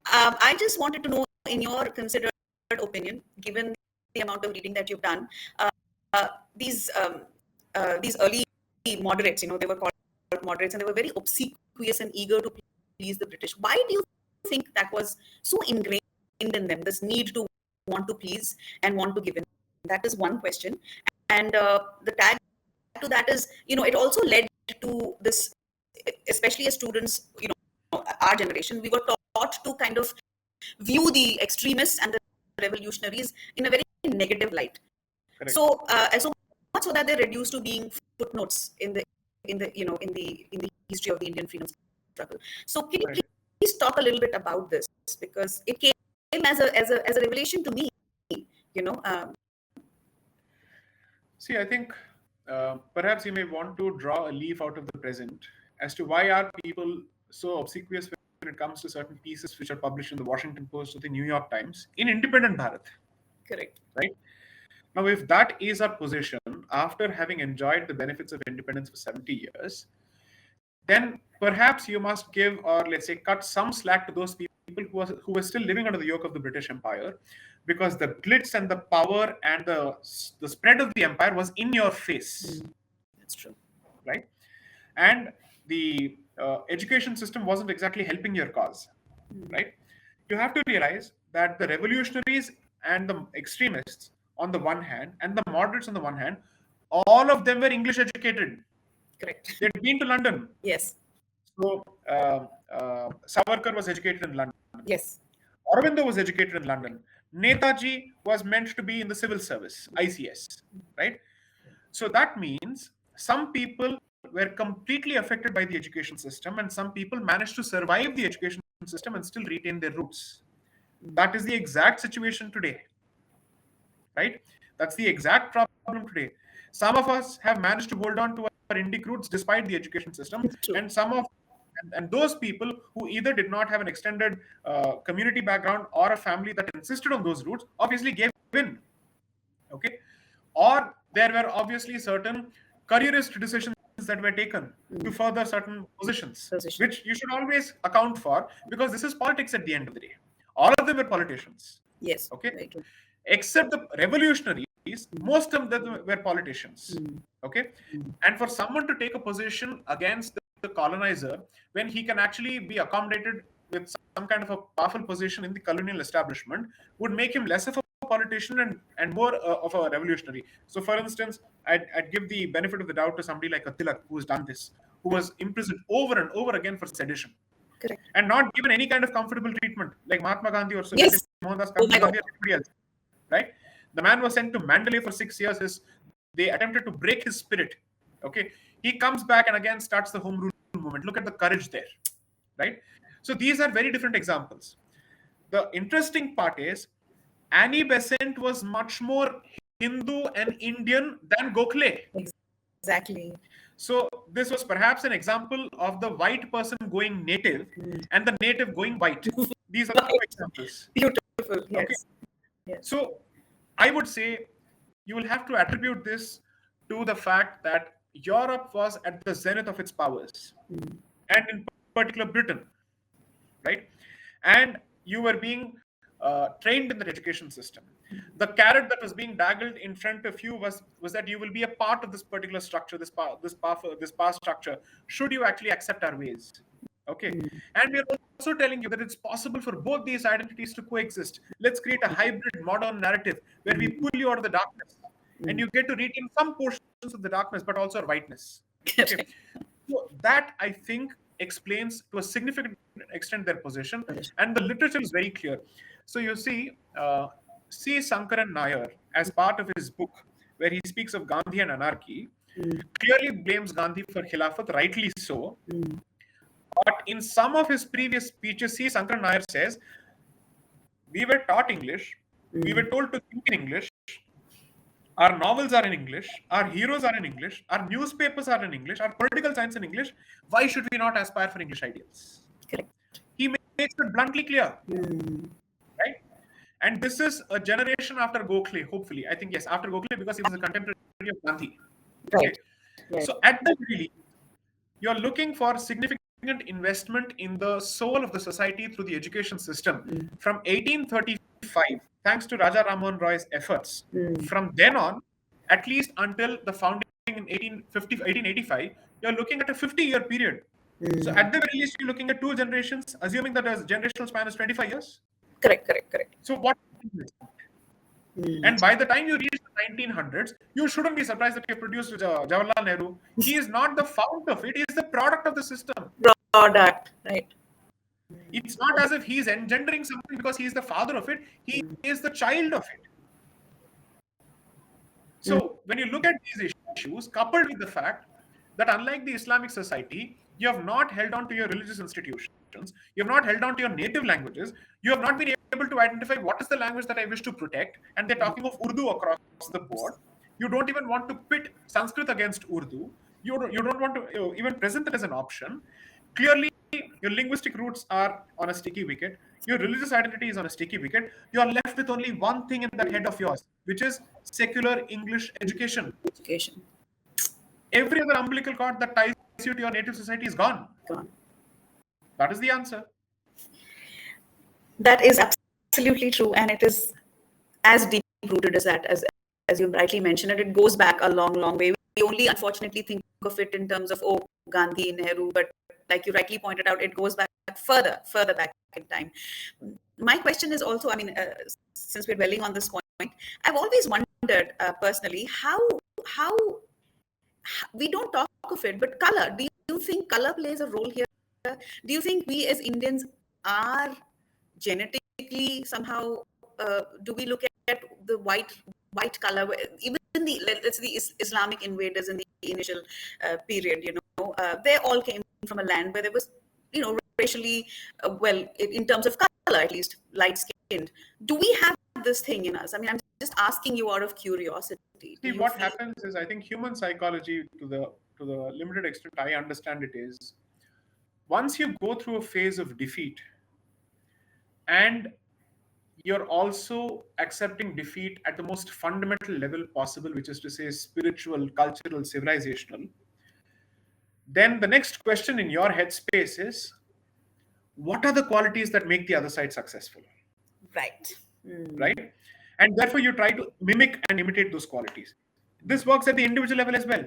I just wanted to know, in your considered opinion, given the amount of reading that you've done, these early moderates, they were called moderates, and they were very obsequious and eager to please the British. Why do you think that was so ingrained in them, this need to want to please and want to give in? That is one question. And the tag to that is, it also led to this, especially as students, our generation, we were taught to kind of view the extremists and the revolutionaries in a very negative light. So so much so that they're reduced to being footnotes in the history of the Indian freedom struggle. So can you please talk a little bit about this, because it came as a revelation to me. See, I think perhaps you may want to draw a leaf out of the present as to why are people so obsequious when it comes to certain pieces which are published in the Washington Post or the New York Times in independent Bharat. Correct. Right? Now, if that is our position, after having enjoyed the benefits of independence for 70 years, then perhaps you must give, or let's say cut some slack to those people who were still living under the yoke of the British Empire, because the glitz and the power and the spread of the empire was in your face. That's true. Right? And the education system wasn't exactly helping your cause. Right? You have to realize that the revolutionaries and the extremists on the one hand, and the moderates on the one hand, all of them were English educated. Correct. They'd been to London. Yes. So Savarkar was educated in London. Yes. Aurobindo was educated in London. Netaji was meant to be in the civil service, ICS, right? So that means some people were completely affected by the education system, and some people managed to survive the education system and still retain their roots. That is the exact situation today, right? That's the exact problem today. Some of us have managed to hold on to our Indic roots despite the education system, and and those people who either did not have an extended community background or a family that insisted on those roots obviously gave in. Okay, or there were obviously certain careerist decisions that were taken to further certain positions, which you should always account for, because this is politics at the end of the day. All of them were politicians. Yes. Okay, except the revolutionaries, most of them were politicians. Okay, and for someone to take a position against the colonizer when he can actually be accommodated with some kind of a powerful position in the colonial establishment would make him less of a politician and more of a revolutionary. So, for instance, I'd give the benefit of the doubt to somebody like a Tilak, who's done this, who was imprisoned over and over again for sedition. Correct. And not given any kind of comfortable treatment like Mahatma Gandhi or Surya Mohandas Gandhi or anybody else. Right? The man was sent to Mandalay for 6 years. They attempted to break his spirit. Okay, he comes back and again starts the home rule movement. Look at the courage there, right? So these are very different examples. The interesting part is Annie Besant was much more Hindu and Indian than Gokhale. Exactly. So this was perhaps an example of the white person going native and the native going white. These are the two examples. Beautiful. Yes. Okay. Yes. So I would say you will have to attribute this to the fact that Europe was at the zenith of its powers, and in particular Britain, right? And you were being trained in the education system. The carrot that was being dangled in front of you was that you will be a part of this particular structure, this power structure. Should you actually accept our ways? Okay, and we are also telling you that it's possible for both these identities to coexist. Let's create a hybrid modern narrative where we pull you out of the darkness and you get to retain some portions of the darkness, but also our whiteness. Okay, Correct. so that I think explains to a significant extent their position, and the literature is very clear. So you see, C. Sankaran Nair, as part of his book, where he speaks of Gandhi and anarchy, clearly blames Gandhi for Khilafat, rightly so. But in some of his previous speeches, C. Sankaran Nair says, we were taught English, we were told to think in English, our novels are in English, our heroes are in English, our newspapers are in English, our political science in English. Why should we not aspire for English ideals? Correct. He makes it bluntly clear, right? And this is a generation after Gokhale, hopefully. I think, yes, after Gokhale, because he was a contemporary of Gandhi. Right. Okay. Right. So at the very least, you're looking for significant investment in the soul of the society through the education system from 1835, thanks to Raja Rammohn Roy's efforts. From then on, at least until the founding in 1885, you're looking at a 50-year period. So at the very least, you're looking at two generations, assuming that a generational span is 25 years. Correct. Correct. Correct. So what? And by the time you reach the 1900s, you shouldn't be surprised that you produced Jawaharlal Nehru. He is not the fount of it; he is the product of the system. Product. Right. It's not as if he is engendering something because he is the father of it. He is the child of it. So when you look at these issues, coupled with the fact that unlike the Islamic society, you have not held on to your religious institutions, you have not held on to your native languages, you have not been able to identify what is the language that I wish to protect, and they're talking of Urdu across the board. You don't even want to pit Sanskrit against Urdu. You don't want to even present it as an option. Clearly, your linguistic roots are on a sticky wicket. Your religious identity is on a sticky wicket. You are left with only one thing in that head of yours, which is secular English education. Education. Every other umbilical cord that ties you to your native society is gone. Gone. That is the answer. That is absolutely true, and it is as deep rooted as that, as you rightly mentioned it. It goes back a long, long way. We only unfortunately think of it in terms of Gandhi, Nehru, but like you rightly pointed out, it goes back further back in time. My question is also, I mean, since we're dwelling on this point, I've always wondered personally how we don't talk of it, but color. Do you think color plays a role here? Do you think we as Indians are genetically somehow? Do we look at the white color? Even the, let's say, the Islamic invaders in the initial period, they all came from a land where there was, racially, well, in terms of color at least, light skinned. Do we have this thing in us? I mean, I'm just asking you out of curiosity. See, what happens is, I think human psychology, to the limited extent I understand it, is once you go through a phase of defeat and you're also accepting defeat at the most fundamental level possible, which is to say spiritual, cultural, civilizational, then the next question in your headspace is, what are the qualities that make the other side successful? Right. Right? And therefore you try to mimic and imitate those qualities. This works at the individual level as well.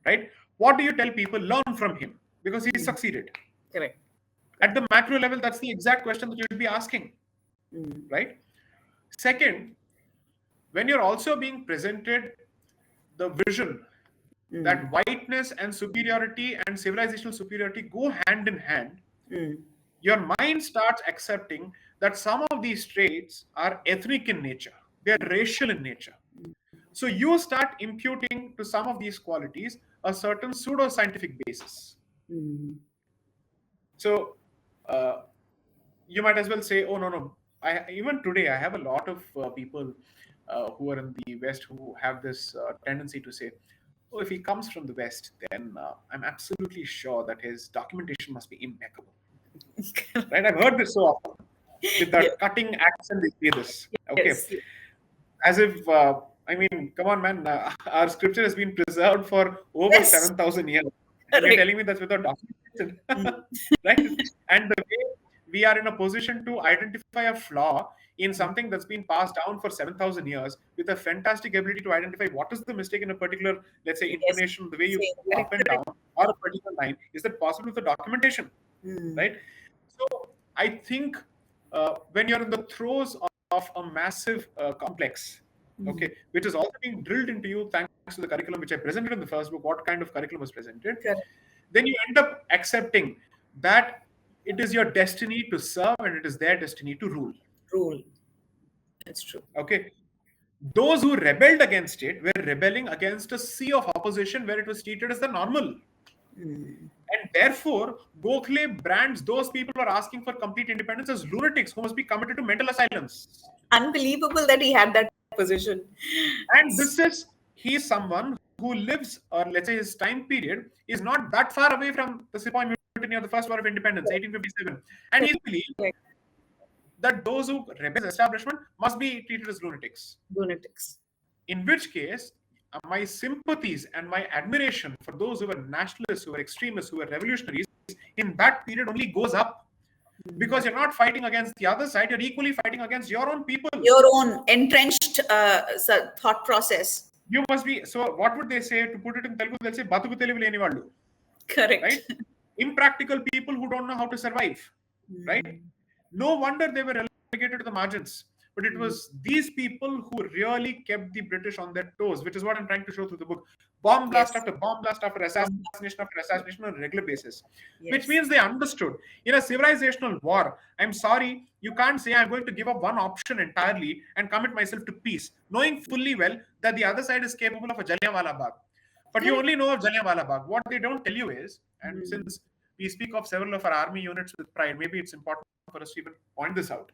Right? What do you tell people? Learn from him because he succeeded. Correct. At the macro level, that's the exact question that you should be asking. Right? Second, when you're also being presented the vision that whiteness and superiority and civilizational superiority go hand in hand, your mind starts accepting that some of these traits are ethnic in nature, they're racial in nature. So you start imputing to some of these qualities a certain pseudo-scientific basis. So you might as well say, oh, no. Even today, I have a lot of people who are in the West who have this tendency to say, oh, if he comes from the West, then I'm absolutely sure that his documentation must be impeccable. Right? I've heard this so often. with Yeah. that cutting accent they say this. Okay, Yes. as if I mean, come on, man. Our scripture has been preserved for over Yes. 7,000 years, and you're Correct. telling me that's without documentation, Mm. right? And the way we are in a position to identify a flaw in something that's been passed down for 7,000 years, with a fantastic ability to identify what is the mistake in a particular, let's say, Yes. intonation, the way you Same. go up Correct. and down, Correct. or a particular line, is that possible with the documentation, Mm. right? So I think when you're in the throes of a massive complex, Mm. okay, which is also being drilled into you thanks to the curriculum which I presented in the first book, what kind of curriculum was presented, Correct. then you end up accepting that it is your destiny to serve and it is their destiny to rule. Rule. That's true. Okay. Those who rebelled against it were rebelling against a sea of opposition where it was treated as the normal. Mm. And therefore, Gokhale brands those people who are asking for complete independence as lunatics who must be committed to mental asylums. Unbelievable that he had that position. And this is, he is someone who lives, or let's say his time period is not that far away from the Sepoy Mutiny or the First War of Independence, 1857. And he believes Correct. that those who rebel establishment must be treated as lunatics. Lunatics. In which case, my sympathies and my admiration for those who were nationalists, who were extremists, who were revolutionaries, in that period only goes up. Because you're not fighting against the other side, you're equally fighting against your own people. Your own entrenched thought process. You must be, so what would they say? To put it in Telugu, they'll say, Batuku Telugu leni vallu, Correct. right? Impractical people who don't know how to survive, right? No wonder they were relegated to the margins. But it was these people who really kept the British on their toes, which is what I'm trying to show through the book. Bomb blast Yes. after bomb blast after assassination on a regular basis, which Yes. means they understood. In a civilizational war, I'm sorry, you can't say I'm going to give up one option entirely and commit myself to peace, knowing fully well that the other side is capable of a Jallianwala Bagh. But you Correct. only know of Jallianwala Bagh. What they don't tell you is, and Mm. since we speak of several of our army units with pride, maybe it's important for us to even point this out.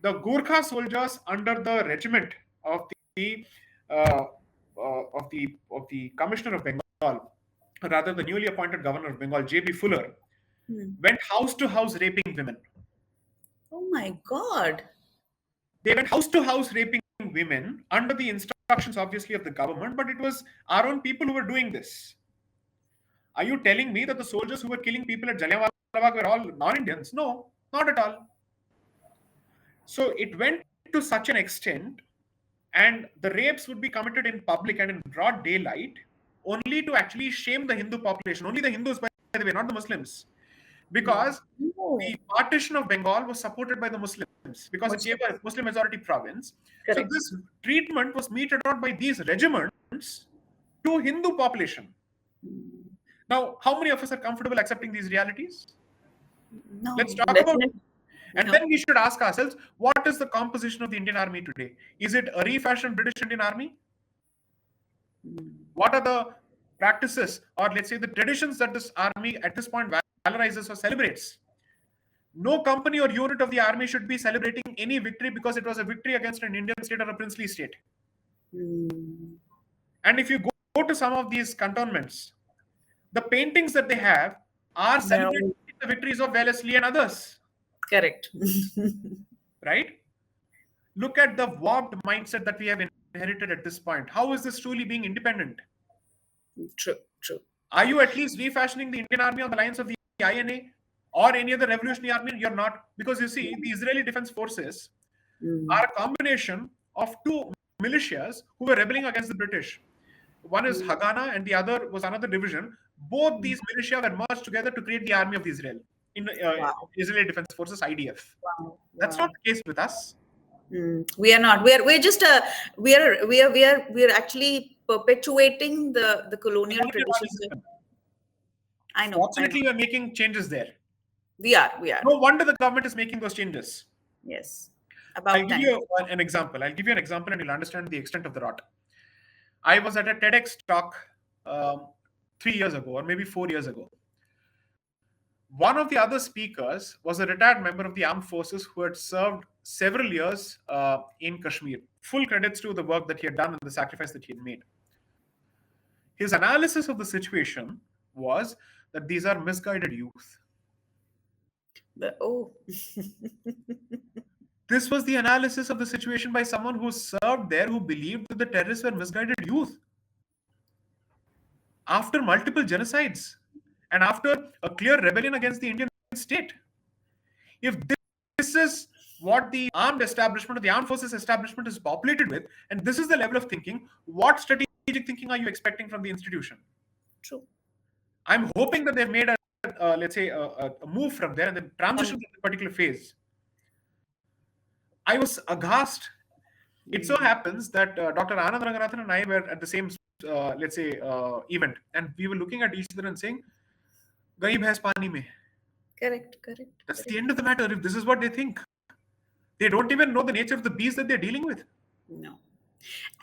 The Gurkha soldiers under the regiment of the uh, of the Commissioner of Bengal, rather the newly appointed Governor of Bengal, J.B. Fuller, Mm. went house to house raping women. Oh my God. They went house to house raping women under the instructions, obviously, of the government, but it was our own people who were doing this. Are you telling me that the soldiers who were killing people at Jallianwala Bagh were all non-Indians? No, not at all. So it went to such an extent, and the rapes would be committed in public and in broad daylight, only to actually shame the Hindu population. Only the Hindus, by the way, not the Muslims, because Oh. the partition of Bengal was supported by the Muslims because it gave a Muslim majority province. So Correct. this treatment was meted out by these regiments to Hindu population. Now, how many of us are comfortable accepting these realities? No, Let's talk about it. definitely. And No. then we should ask ourselves, what is the composition of the Indian Army today? Is it a refashioned British Indian Army? What are the practices, or let's say the traditions, that this army at this point valorizes or celebrates? No company or unit of the army should be celebrating any victory because it was a victory against an Indian state or a princely state. Mm. And if you go to some of these cantonments, the paintings that they have are celebrating the victories of Wellesley and others. Correct. Right? Look at the warped mindset that we have inherited at this point. How is this truly being independent? True. True. Are you at least refashioning the Indian army on the lines of the INA or any other revolutionary army? You're not. Because you see, the Israeli Defense Forces are a combination of two militias who were rebelling against the British. One is Haganah and the other was another division. Both these militia were merged together to create the army of Israel, in Wow. Israeli Defense Forces, IDF. Wow. That's Wow. not the case with us. We are not. We're just we're actually perpetuating the colonial Colonial traditions. system. I know. Fortunately, we're making changes there. We are. We are. No wonder the government is making those changes. Yes. I'll About give time. you an example. I'll give you an example and you'll understand the extent of the rot. I was at a TEDx talk 3 years ago, or maybe 4 years ago. One of the other speakers was a retired member of the armed forces who had served several years in Kashmir. Full credits to the work that he had done and the sacrifice that he had made. His analysis of the situation was that these are misguided youth. Oh. This was the analysis of the situation by someone who served there, who believed that the terrorists were misguided youth after multiple genocides and after a clear rebellion against the Indian state. If this is what the armed establishment or the armed forces establishment is populated with, and this is the level of thinking, what strategic thinking are you expecting from the institution? True. I'm hoping that they've made a, let's say, a move from there and then transition On. to a particular phase. I was aghast. It so Mm. happens that Dr. Anand Ranganathan and I were at the same, let's say, event, and we were looking at each other and saying, "Gayi bhais pani mein." Correct, correct, That's the correct. end of the matter. If this is what they think, they don't even know the nature of the beast that they're dealing with. No.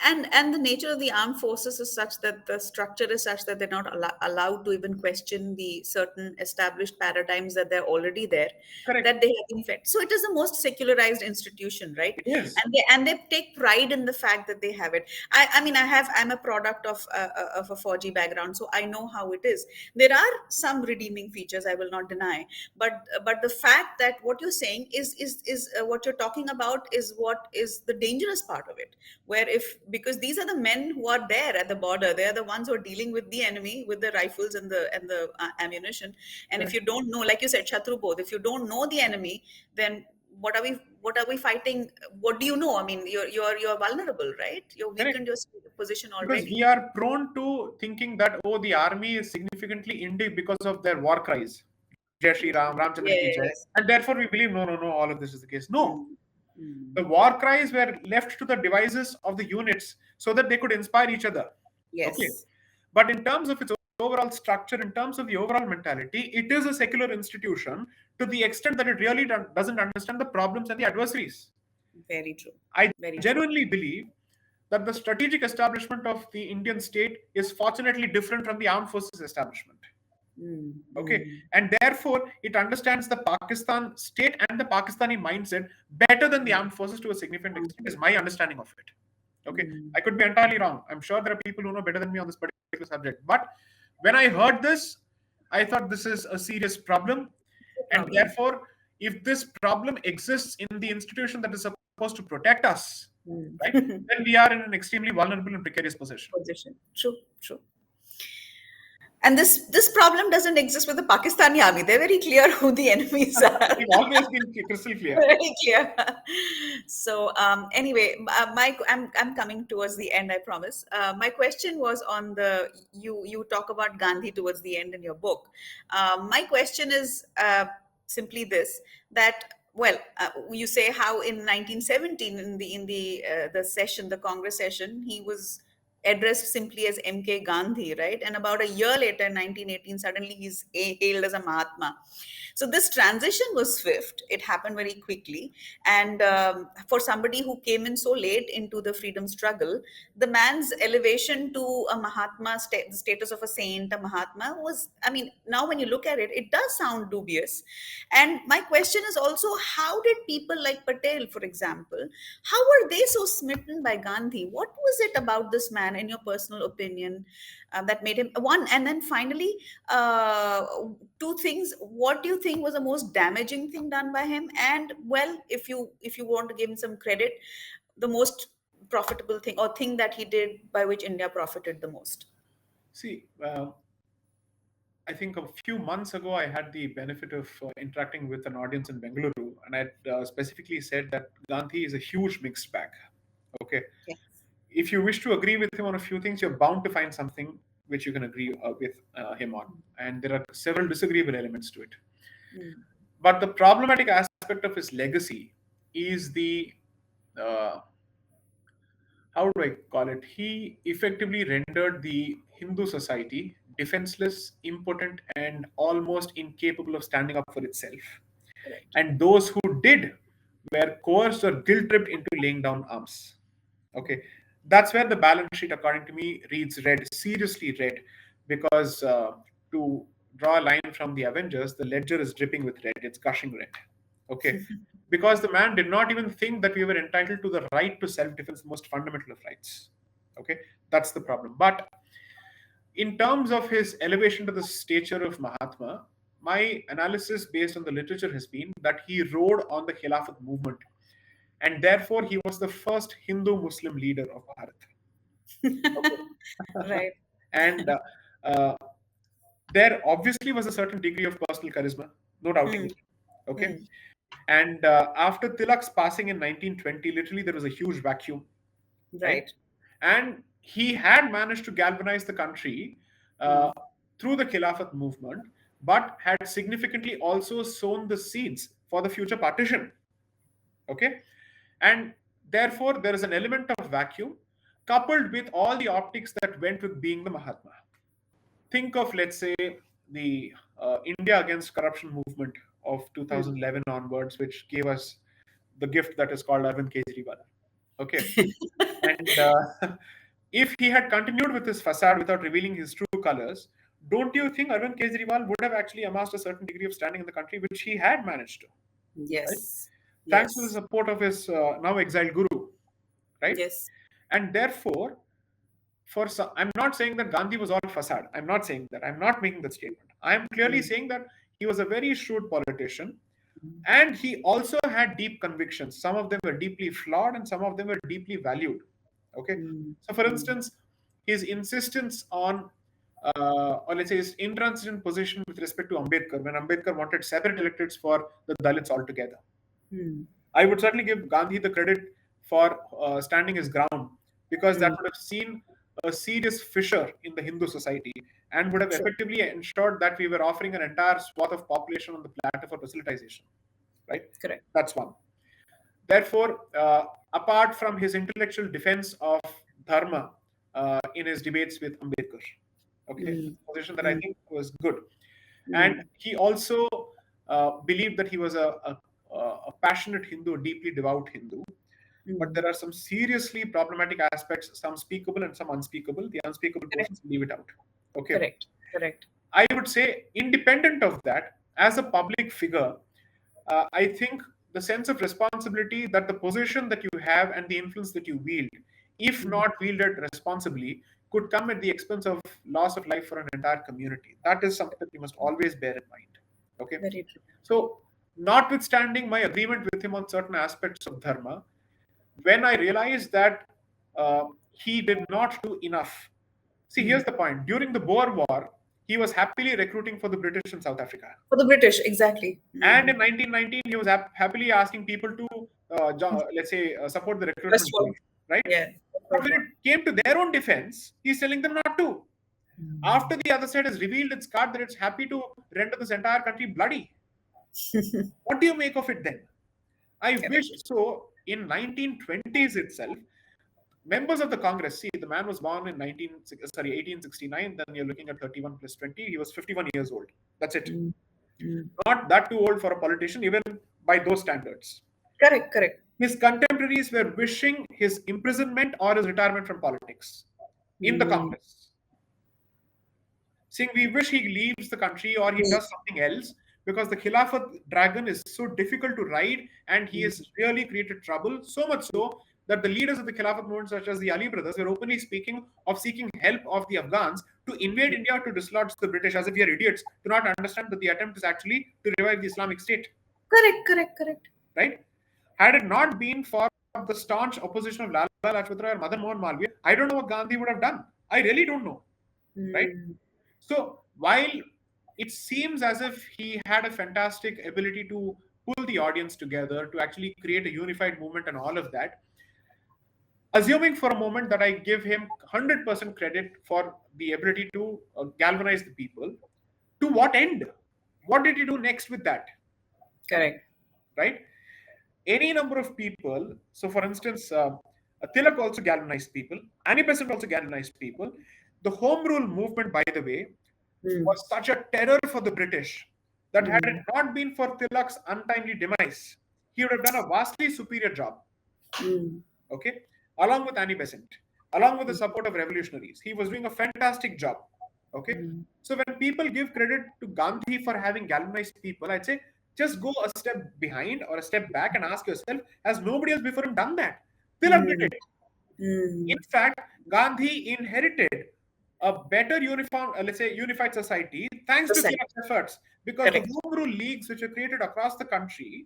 And the nature of the armed forces is such that the structure is such that they're not allowed to even question the certain established paradigms that they're already there, Correct. that they have been fed. So it is the most secularized institution, right? It is. And they take pride in the fact that they have it. I mean, I'm a product of a 4G background, so I know how it is. There are some redeeming features, I will not deny, but the fact that what you're saying is what you're talking about is what is the dangerous part of it, where if, because these are the men who are there at the border, they are the ones who are dealing with the enemy with the rifles and the ammunition. And if Correct. you don't know, like you said, Shatru Bodh, if you don't know the enemy, then what are we fighting? What do you know? I mean, you're vulnerable, right? You're Correct. weakened your position Because already. we are prone to thinking that, oh, the army is significantly Indic because of their war cries. Jai Shri Ram, Ramchandra ki Jai. Yes. And therefore we believe, no, no, no, all of this is the case. No. Mm. Mm. The war cries were left to the devices of the units so that they could inspire each other. Okay. Yes. But in terms of its overall structure, in terms of the overall mentality, it is a secular institution to the extent that it really doesn't understand the problems and the adversaries. Very true. I Very true. genuinely believe that the strategic establishment of the Indian state is fortunately different from the armed forces establishment. Mm. Okay, Mm. and therefore it understands the Pakistan state and the Pakistani mindset better than the armed forces to a significant extent, is my understanding of it. Okay, Mm. I could be entirely wrong. I'm sure there are people who know better than me on this particular subject. But when I heard this, I thought this is a serious problem. No And problem. therefore, if this problem exists in the institution that is supposed to protect us, right, Mm. then we are in an extremely vulnerable and precarious position. Position. True. True. And this problem doesn't exist with the Pakistani army. They're very clear who the enemies are. We've always been crystal clear. Very clear. So anyway, I'm coming towards the end. I promise. My question was on the you talk about Gandhi towards the end in your book. My question is simply this: that well, you say how in 1917 in the session, the Congress session, he was addressed simply as MK Gandhi, right? And about a year later, in 1918, suddenly he's hailed as a Mahatma. So this transition was swift. It happened very quickly. And for somebody who came in so late into the freedom struggle, the man's elevation to a Mahatma, the status of a saint, a Mahatma, was, I mean, now when you look at it, it does sound dubious. And my question is also, how did people like Patel, for example, how were they so smitten by Gandhi? What was it about this man, in your personal opinion, that made him one? And then finally, uh, two things. What do you think was the most damaging thing done by him? And well, if you want to give him some credit, the most profitable thing or thing that he did by which India profited the most. See, I think a few months ago, I had the benefit of interacting with an audience in Bengaluru, and I specifically said that Gandhi is a huge mixed bag. Okay, Yes. if you wish to agree with him on a few things, you're bound to find something which you can agree with him on, and there are several disagreeable elements to it. Mm. But the problematic aspect of his legacy is the uh, how do I call it? He effectively rendered the Hindu society defenseless, impotent, and almost incapable of standing up for itself. Correct. And those who did were coerced or guilt tripped into laying down arms. Okay, that's where the balance sheet, according to me, reads red, seriously red, because to draw a line from the Avengers, the ledger is dripping with red, it's gushing red. Okay, because the man did not even think that we were entitled to the right to self defense, the most fundamental of rights. Okay, that's the problem. But in terms of his elevation to the stature of Mahatma, my analysis based on the literature has been that he rode on the Khilafat movement, and therefore he was the first Hindu Muslim leader of Bharat. Okay. Right. And uh, there obviously was a certain degree of personal charisma, no doubting Hmm. it. Okay. Hmm. And after Tilak's passing in 1920, literally there was a huge vacuum, right? Right. And he had managed to galvanize the country Hmm. uh, through the Khilafat movement, but had significantly also sown the seeds for the future partition. Okay. And therefore, there is an element of vacuum coupled with all the optics that went with being the Mahatma. Think of, let's say, the India Against Corruption movement of Hmm. 2011 onwards, which gave us the gift that is called Arvind Kejriwal. Okay. And if he had continued with his facade without revealing his true colors, don't you think Arvind Kejriwal would have actually amassed a certain degree of standing in the country, which he had managed to, right? Yes. Thanks to the Yes. support of his now exiled guru, right? Yes. And therefore, for some, I'm not saying that Gandhi was all facade. I'm not saying that. I'm not making that statement. I'm clearly Hmm. saying that he was a very shrewd politician, Hmm. and he also had deep convictions. Some of them were deeply flawed, and some of them were deeply valued. Okay. Hmm. So, for Hmm. instance, his insistence on, or let's say his intransigent position with respect to Ambedkar, when Ambedkar wanted separate electorates for the Dalits altogether. Hmm. I would certainly give Gandhi the credit for standing his ground, because that Hmm. would have seen a serious fissure in the Hindu society and would have True. effectively ensured that we were offering an entire swath of population on the platter for proselytization. Right? Correct. That's one. Therefore, apart from his intellectual defense of dharma in his debates with Ambedkar, okay, Hmm. position that I Hmm. think was good, and Hmm. he also believed that he was a passionate Hindu, a deeply devout Hindu. But Hmm. there are some seriously problematic aspects, some speakable and some unspeakable. The unspeakable Correct. portions, leave it out. Okay. Correct. Correct. I would say, independent of that, as a public figure, I think the sense of responsibility that the position that you have and the influence that you wield, if Hmm. not wielded responsibly, could come at the expense of loss of life for an entire community. That is something that you must always bear in mind. Okay. Very true. So, notwithstanding my agreement with him on certain aspects of dharma, when I realized that he did not do enough. See, Hmm. here's the point. During the Boer War, he was happily recruiting for the British in South Africa. For the British, exactly. And Hmm. in 1919, he was happily asking people to, let's say, support the recruitment Westward. drive, right? Yeah. But Westward when it one. came to their own defense, he's telling them not to. Hmm. After the other side has revealed its card that it's happy to render this entire country bloody. What do you make of it then? I wish Correct. so. In 1920s itself, members of the Congress, see, the man was born in 1869. Then you're looking at 31 plus 20. He was 51 years old. That's it. Hmm. Hmm. Not that too old for a politician, even by those standards. Correct. Correct. His contemporaries were wishing his imprisonment or his retirement from politics in the Hmm. Congress, saying we wish he leaves the country or he Hmm. does something else, because the Khilafat dragon is so difficult to ride and he Hmm. has really created trouble, so much so that the leaders of the Khilafat movement, such as the Ali brothers, were openly speaking of seeking help of the Afghans to invade India to dislodge the British, as if we are idiots to not understand that the attempt is actually to revive the Islamic State. Correct. Correct. Correct. Right? Had it not been for the staunch opposition of Lala Lajpat Rai or Madan Mohan Malviya, I don't know what Gandhi would have done. I really don't know. Right? Hmm. So while it seems as if he had a fantastic ability to pull the audience together, to actually create a unified movement and all of that, assuming for a moment that I give him 100% credit for the ability to galvanize the people, to what end? What did he do next with that? Correct. Right? Any number of people. So, for instance, Tilak also galvanized people. Annie Besant also galvanized people. The Home Rule movement, by the way, Hmm. was such a terror for the British that had it Hmm. not been for Tilak's untimely demise, he would have done a vastly superior job. Hmm. Okay, along with Annie Besant, along with the support of revolutionaries, he was doing a fantastic job. Okay, Hmm. so when people give credit to Gandhi for having galvanized people, I'd say just go a step behind or a step back and ask yourself, has nobody else before him done that? Tilak did Hmm. it. Hmm. In fact, Gandhi inherited a better uniform, let's say unified society, thanks to Society. Tilak's efforts, because the Correct. home rule leagues which were created across the country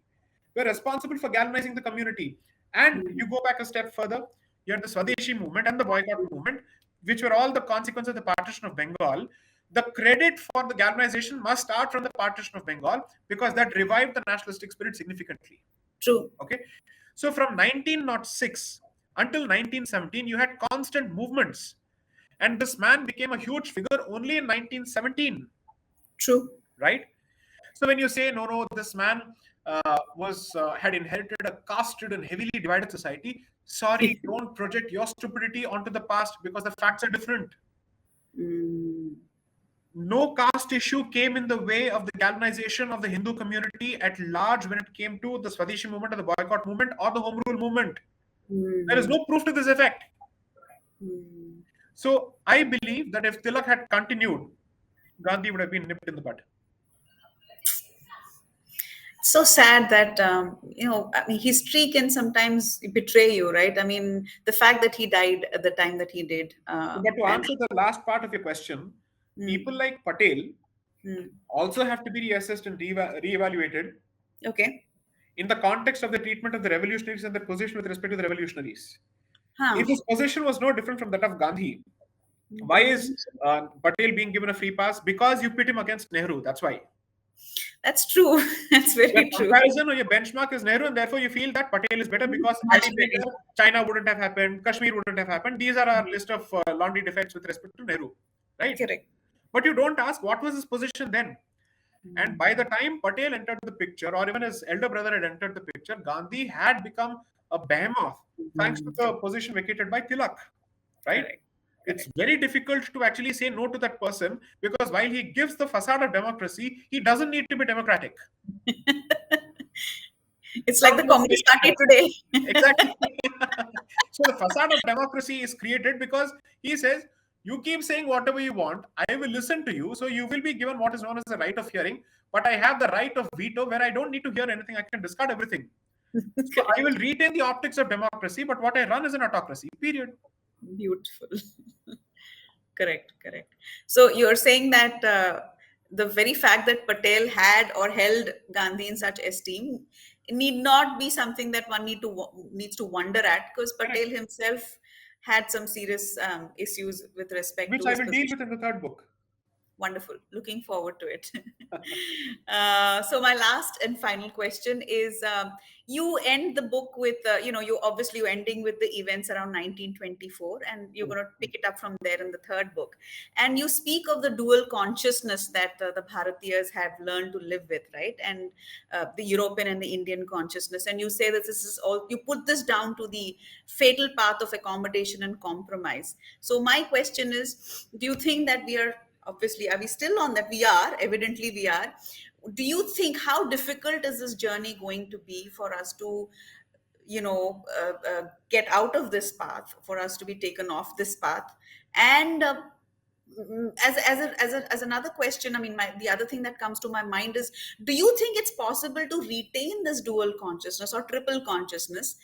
were responsible for galvanizing the community. And Mm. you go back a step further, you had the Swadeshi movement and the boycott movement, which were all the consequence of the partition of Bengal. The credit for the galvanization must start from the partition of Bengal because that revived the nationalistic spirit significantly. True. Okay, so from 1906 until 1917, you had constant movements, and this man became a huge figure only in 1917, True. right? So when you say no, this man was had inherited a caste-ridden, heavily divided society. Sorry, don't project your stupidity onto the past because the facts are different. Mm. No caste issue came in the way of the galvanization of the Hindu community at large when it came to the Swadeshi movement or the boycott movement or the home rule movement. There is Mm. no proof to this effect. Mm. So I believe that if Tilak had continued, Gandhi would have been nipped in the bud. So sad that I mean, history can sometimes betray you, right? I mean, the fact that he died at the time that he did, But to and answer the last part of your question, people mm, like Patel mm, also have to be reassessed and re-evaluated okay, in the context of the treatment of the revolutionaries and their position with respect to the revolutionaries. huh? If his position was no different from that of Gandhi, why is Patel being given a free pass? Because you pit him against Nehru. That's why. That's true. That's Your very true. comparison or your benchmark is Nehru, and therefore you feel that Patel is better because had Much he been better. there, China wouldn't have happened, Kashmir wouldn't have happened. These are our list of laundry defects with respect to Nehru, right? Correct. But you don't ask what was his position then. And by the Mm. time Patel entered the picture, or even his elder brother had entered the picture, Gandhi had become a behemoth thanks to the position vacated by Tilak, right? Correct. It's Correct. very difficult to actually say no to that person because while he gives the facade of democracy, he doesn't need to be democratic. It's like Count the your Communist Party failures. today. Exactly. So the facade of democracy is created because he says, you keep saying whatever you want, I will listen to you. So you will be given what is known as the right of hearing, but I have the right of veto where I don't need to hear anything. I can discard everything. So I will Correct. retain the optics of democracy, but what I run is an autocracy, period. Beautiful. Correct, correct. So you're saying that the very fact that Patel had or held Gandhi in such esteem need not be something that one needs to wonder at, because Correct. Patel himself had some serious issues with respect Which to I his will deal position. with in the third book. Wonderful. Looking forward to it. So my last and final question is: you end the book with, you're ending with the events around 1924, and you're going to pick it up from there in the third book. And you speak of the dual consciousness that the Bharatiyas have learned to live with, right? And the European and the Indian consciousness. And you say that this is all, you put this down to the fatal path of accommodation and compromise. So my question is, do you think that are we still on that? We are, evidently we are. Do you think, how difficult is this journey going to be for us to get out of this path, for us to be taken off this path? And as another question, I mean, the other thing that comes to my mind is, do you think it's possible to retain this dual consciousness or triple consciousness,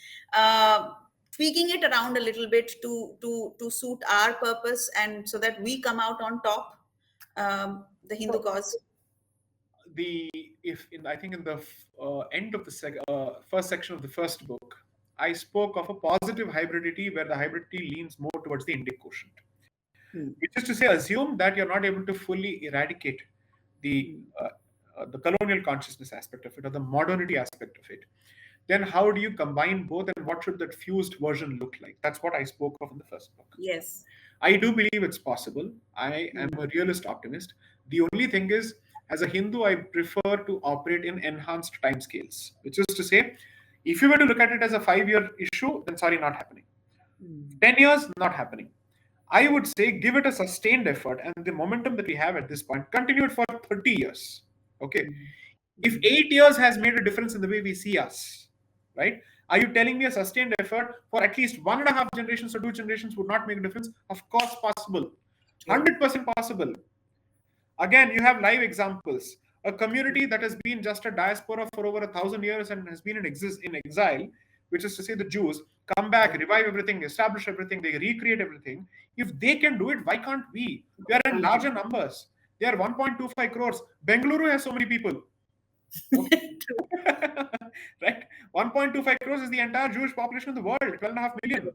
tweaking it around a little bit to suit our purpose, and so that we come out on top, the Hindu So cause? the if in I think in the end of the first section of the first book, I spoke of a positive hybridity where the hybridity leans more towards the Indic quotient, Hmm. which is to say, assume that you're not able to fully eradicate the Hmm. the colonial consciousness aspect of it or the modernity aspect of it. Then how do you combine both, and what should that fused version look like? That's what I spoke of in the first book. Yes. I do believe it's possible. I am Hmm. a realist optimist. The only thing is, as a Hindu, I prefer to operate in enhanced timescales, which is to say, if you were to look at it as a 5 year issue, then sorry, not happening. Hmm. 10 years, not happening. I would say give it a sustained effort, and the momentum that we have at this point, continue it for 30 years. Okay. Hmm. If 8 years has made a difference in the way we see us, right? Are you telling me a sustained effort for at least 1.5 generations or 2 generations would not make a difference? Of course, possible. True. 100% possible. Again, you have live examples. A community that has been just a diaspora for over 1,000 years and has been in exile which is to say the Jews, come back, revive everything, establish everything, they recreate everything. If they can do it, why can't we? We are in larger numbers. They are 1.25 crores. Bengaluru has so many people. Right? 1.25 crores is the entire Jewish population in the world, 12.5 million.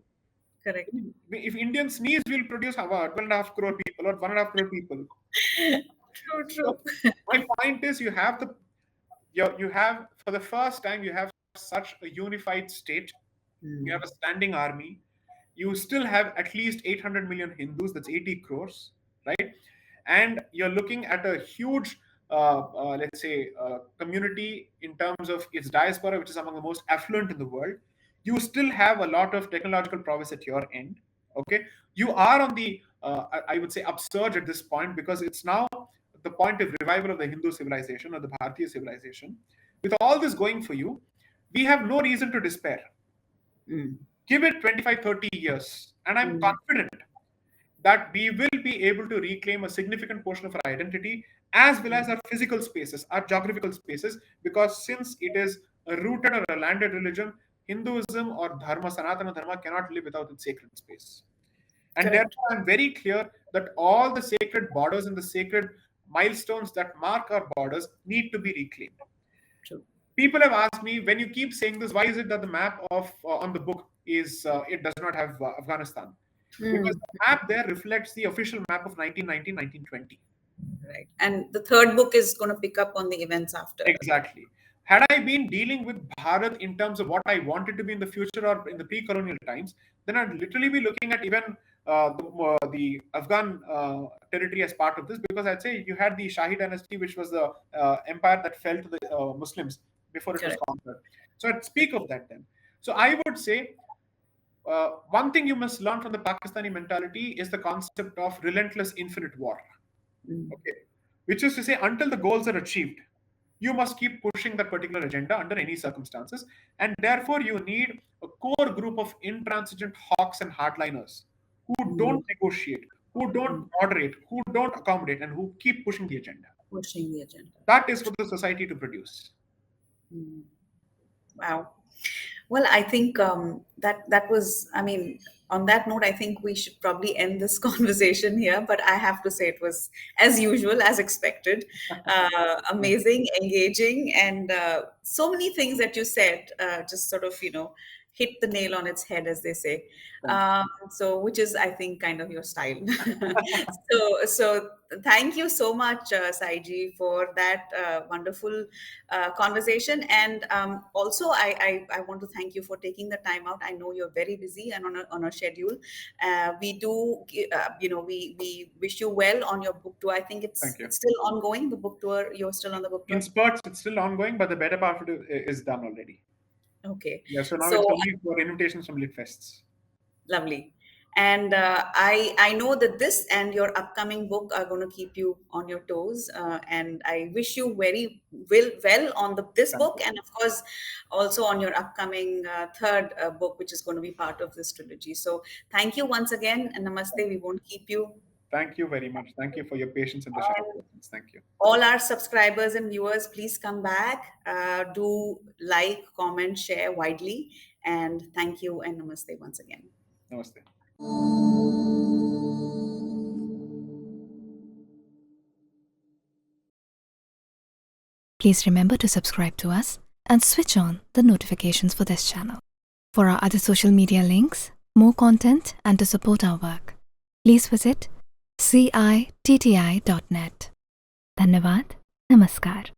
Correct. If Indians sneeze, we'll produce 12.5 crore people or 1.5 crore people. True. So my point is, you have for the first time, you have such a unified state. You have a standing army. You still have at least 800 million Hindus. That's 80 crores, right? And you're looking at a huge, let's say, community in terms of its diaspora, which is among the most affluent in the world. You still have a lot of technological prowess at your end. Okay, you are on the, I would say, upsurge at this point, because it's now the point of revival of the Hindu civilization or the Bharatiya civilization. With all this going for you, we have no reason to despair. Give it 25, 30 years, and I'm confident that we will be able to reclaim a significant portion of our identity, as well as our physical spaces, our geographical spaces, because since it is a rooted or a landed religion, Hinduism or Dharma, Sanatana Dharma, cannot live without its sacred space. And Correct. therefore, I'm very clear that all the sacred borders and the sacred milestones that mark our borders need to be reclaimed. True. People have asked me, when you keep saying this, why is it that the map of on the book is it does not have Afghanistan? Because the map there reflects the official map of 1919, 1920. Right. And the third book is going to pick up on the events after. Exactly. Had I been dealing with Bharat in terms of what I wanted to be in the future or in the pre-colonial times, then I'd literally be looking at even the Afghan territory as part of this, because I'd say you had the Shahi dynasty, which was the empire that fell to the Muslims before it was conquered. So I'd speak of that then. So I would say one thing you must learn from the Pakistani mentality is the concept of relentless infinite war. Okay, which is to say, until the goals are achieved, you must keep pushing that particular agenda under any circumstances. And therefore, you need a core group of intransigent hawks and hardliners who don't negotiate, who don't moderate, who don't accommodate, and who keep pushing the agenda. That is for the society to produce. Wow. Well, I think that was, I mean, on that note, I think we should probably end this conversation here. But I have to say, it was, as usual, as expected, amazing, engaging, and so many things that you said just sort of, hit the nail on its head, as they say. So, which is, I think, kind of your style. So thank you so much, Saiji, for that wonderful conversation. And also, I want to thank you for taking the time out. I know you're very busy and on a schedule. We do, we wish you well on your book tour. I think it's still ongoing, the book tour. You're still on the book tour? In spurts, it's still ongoing, but the better part of it is done already. Okay. Yeah, so now it's only for invitations from Lit Fests. Lovely. And I know that this and your upcoming book are going to keep you on your toes. And I wish you very well on this book, and of course also on your upcoming third book, which is going to be part of this trilogy. So thank you once again, and namaste. We won't keep you. Thank you very much. Thank you for your patience and the shower questions. Thank you. All our subscribers and viewers, please come back. Do like, comment, share widely. And thank you and namaste once again. Namaste. Please remember to subscribe to us and switch on the notifications for this channel. For our other social media links, more content, and to support our work, please visit citti.net. Dhanyavad. Namaskar.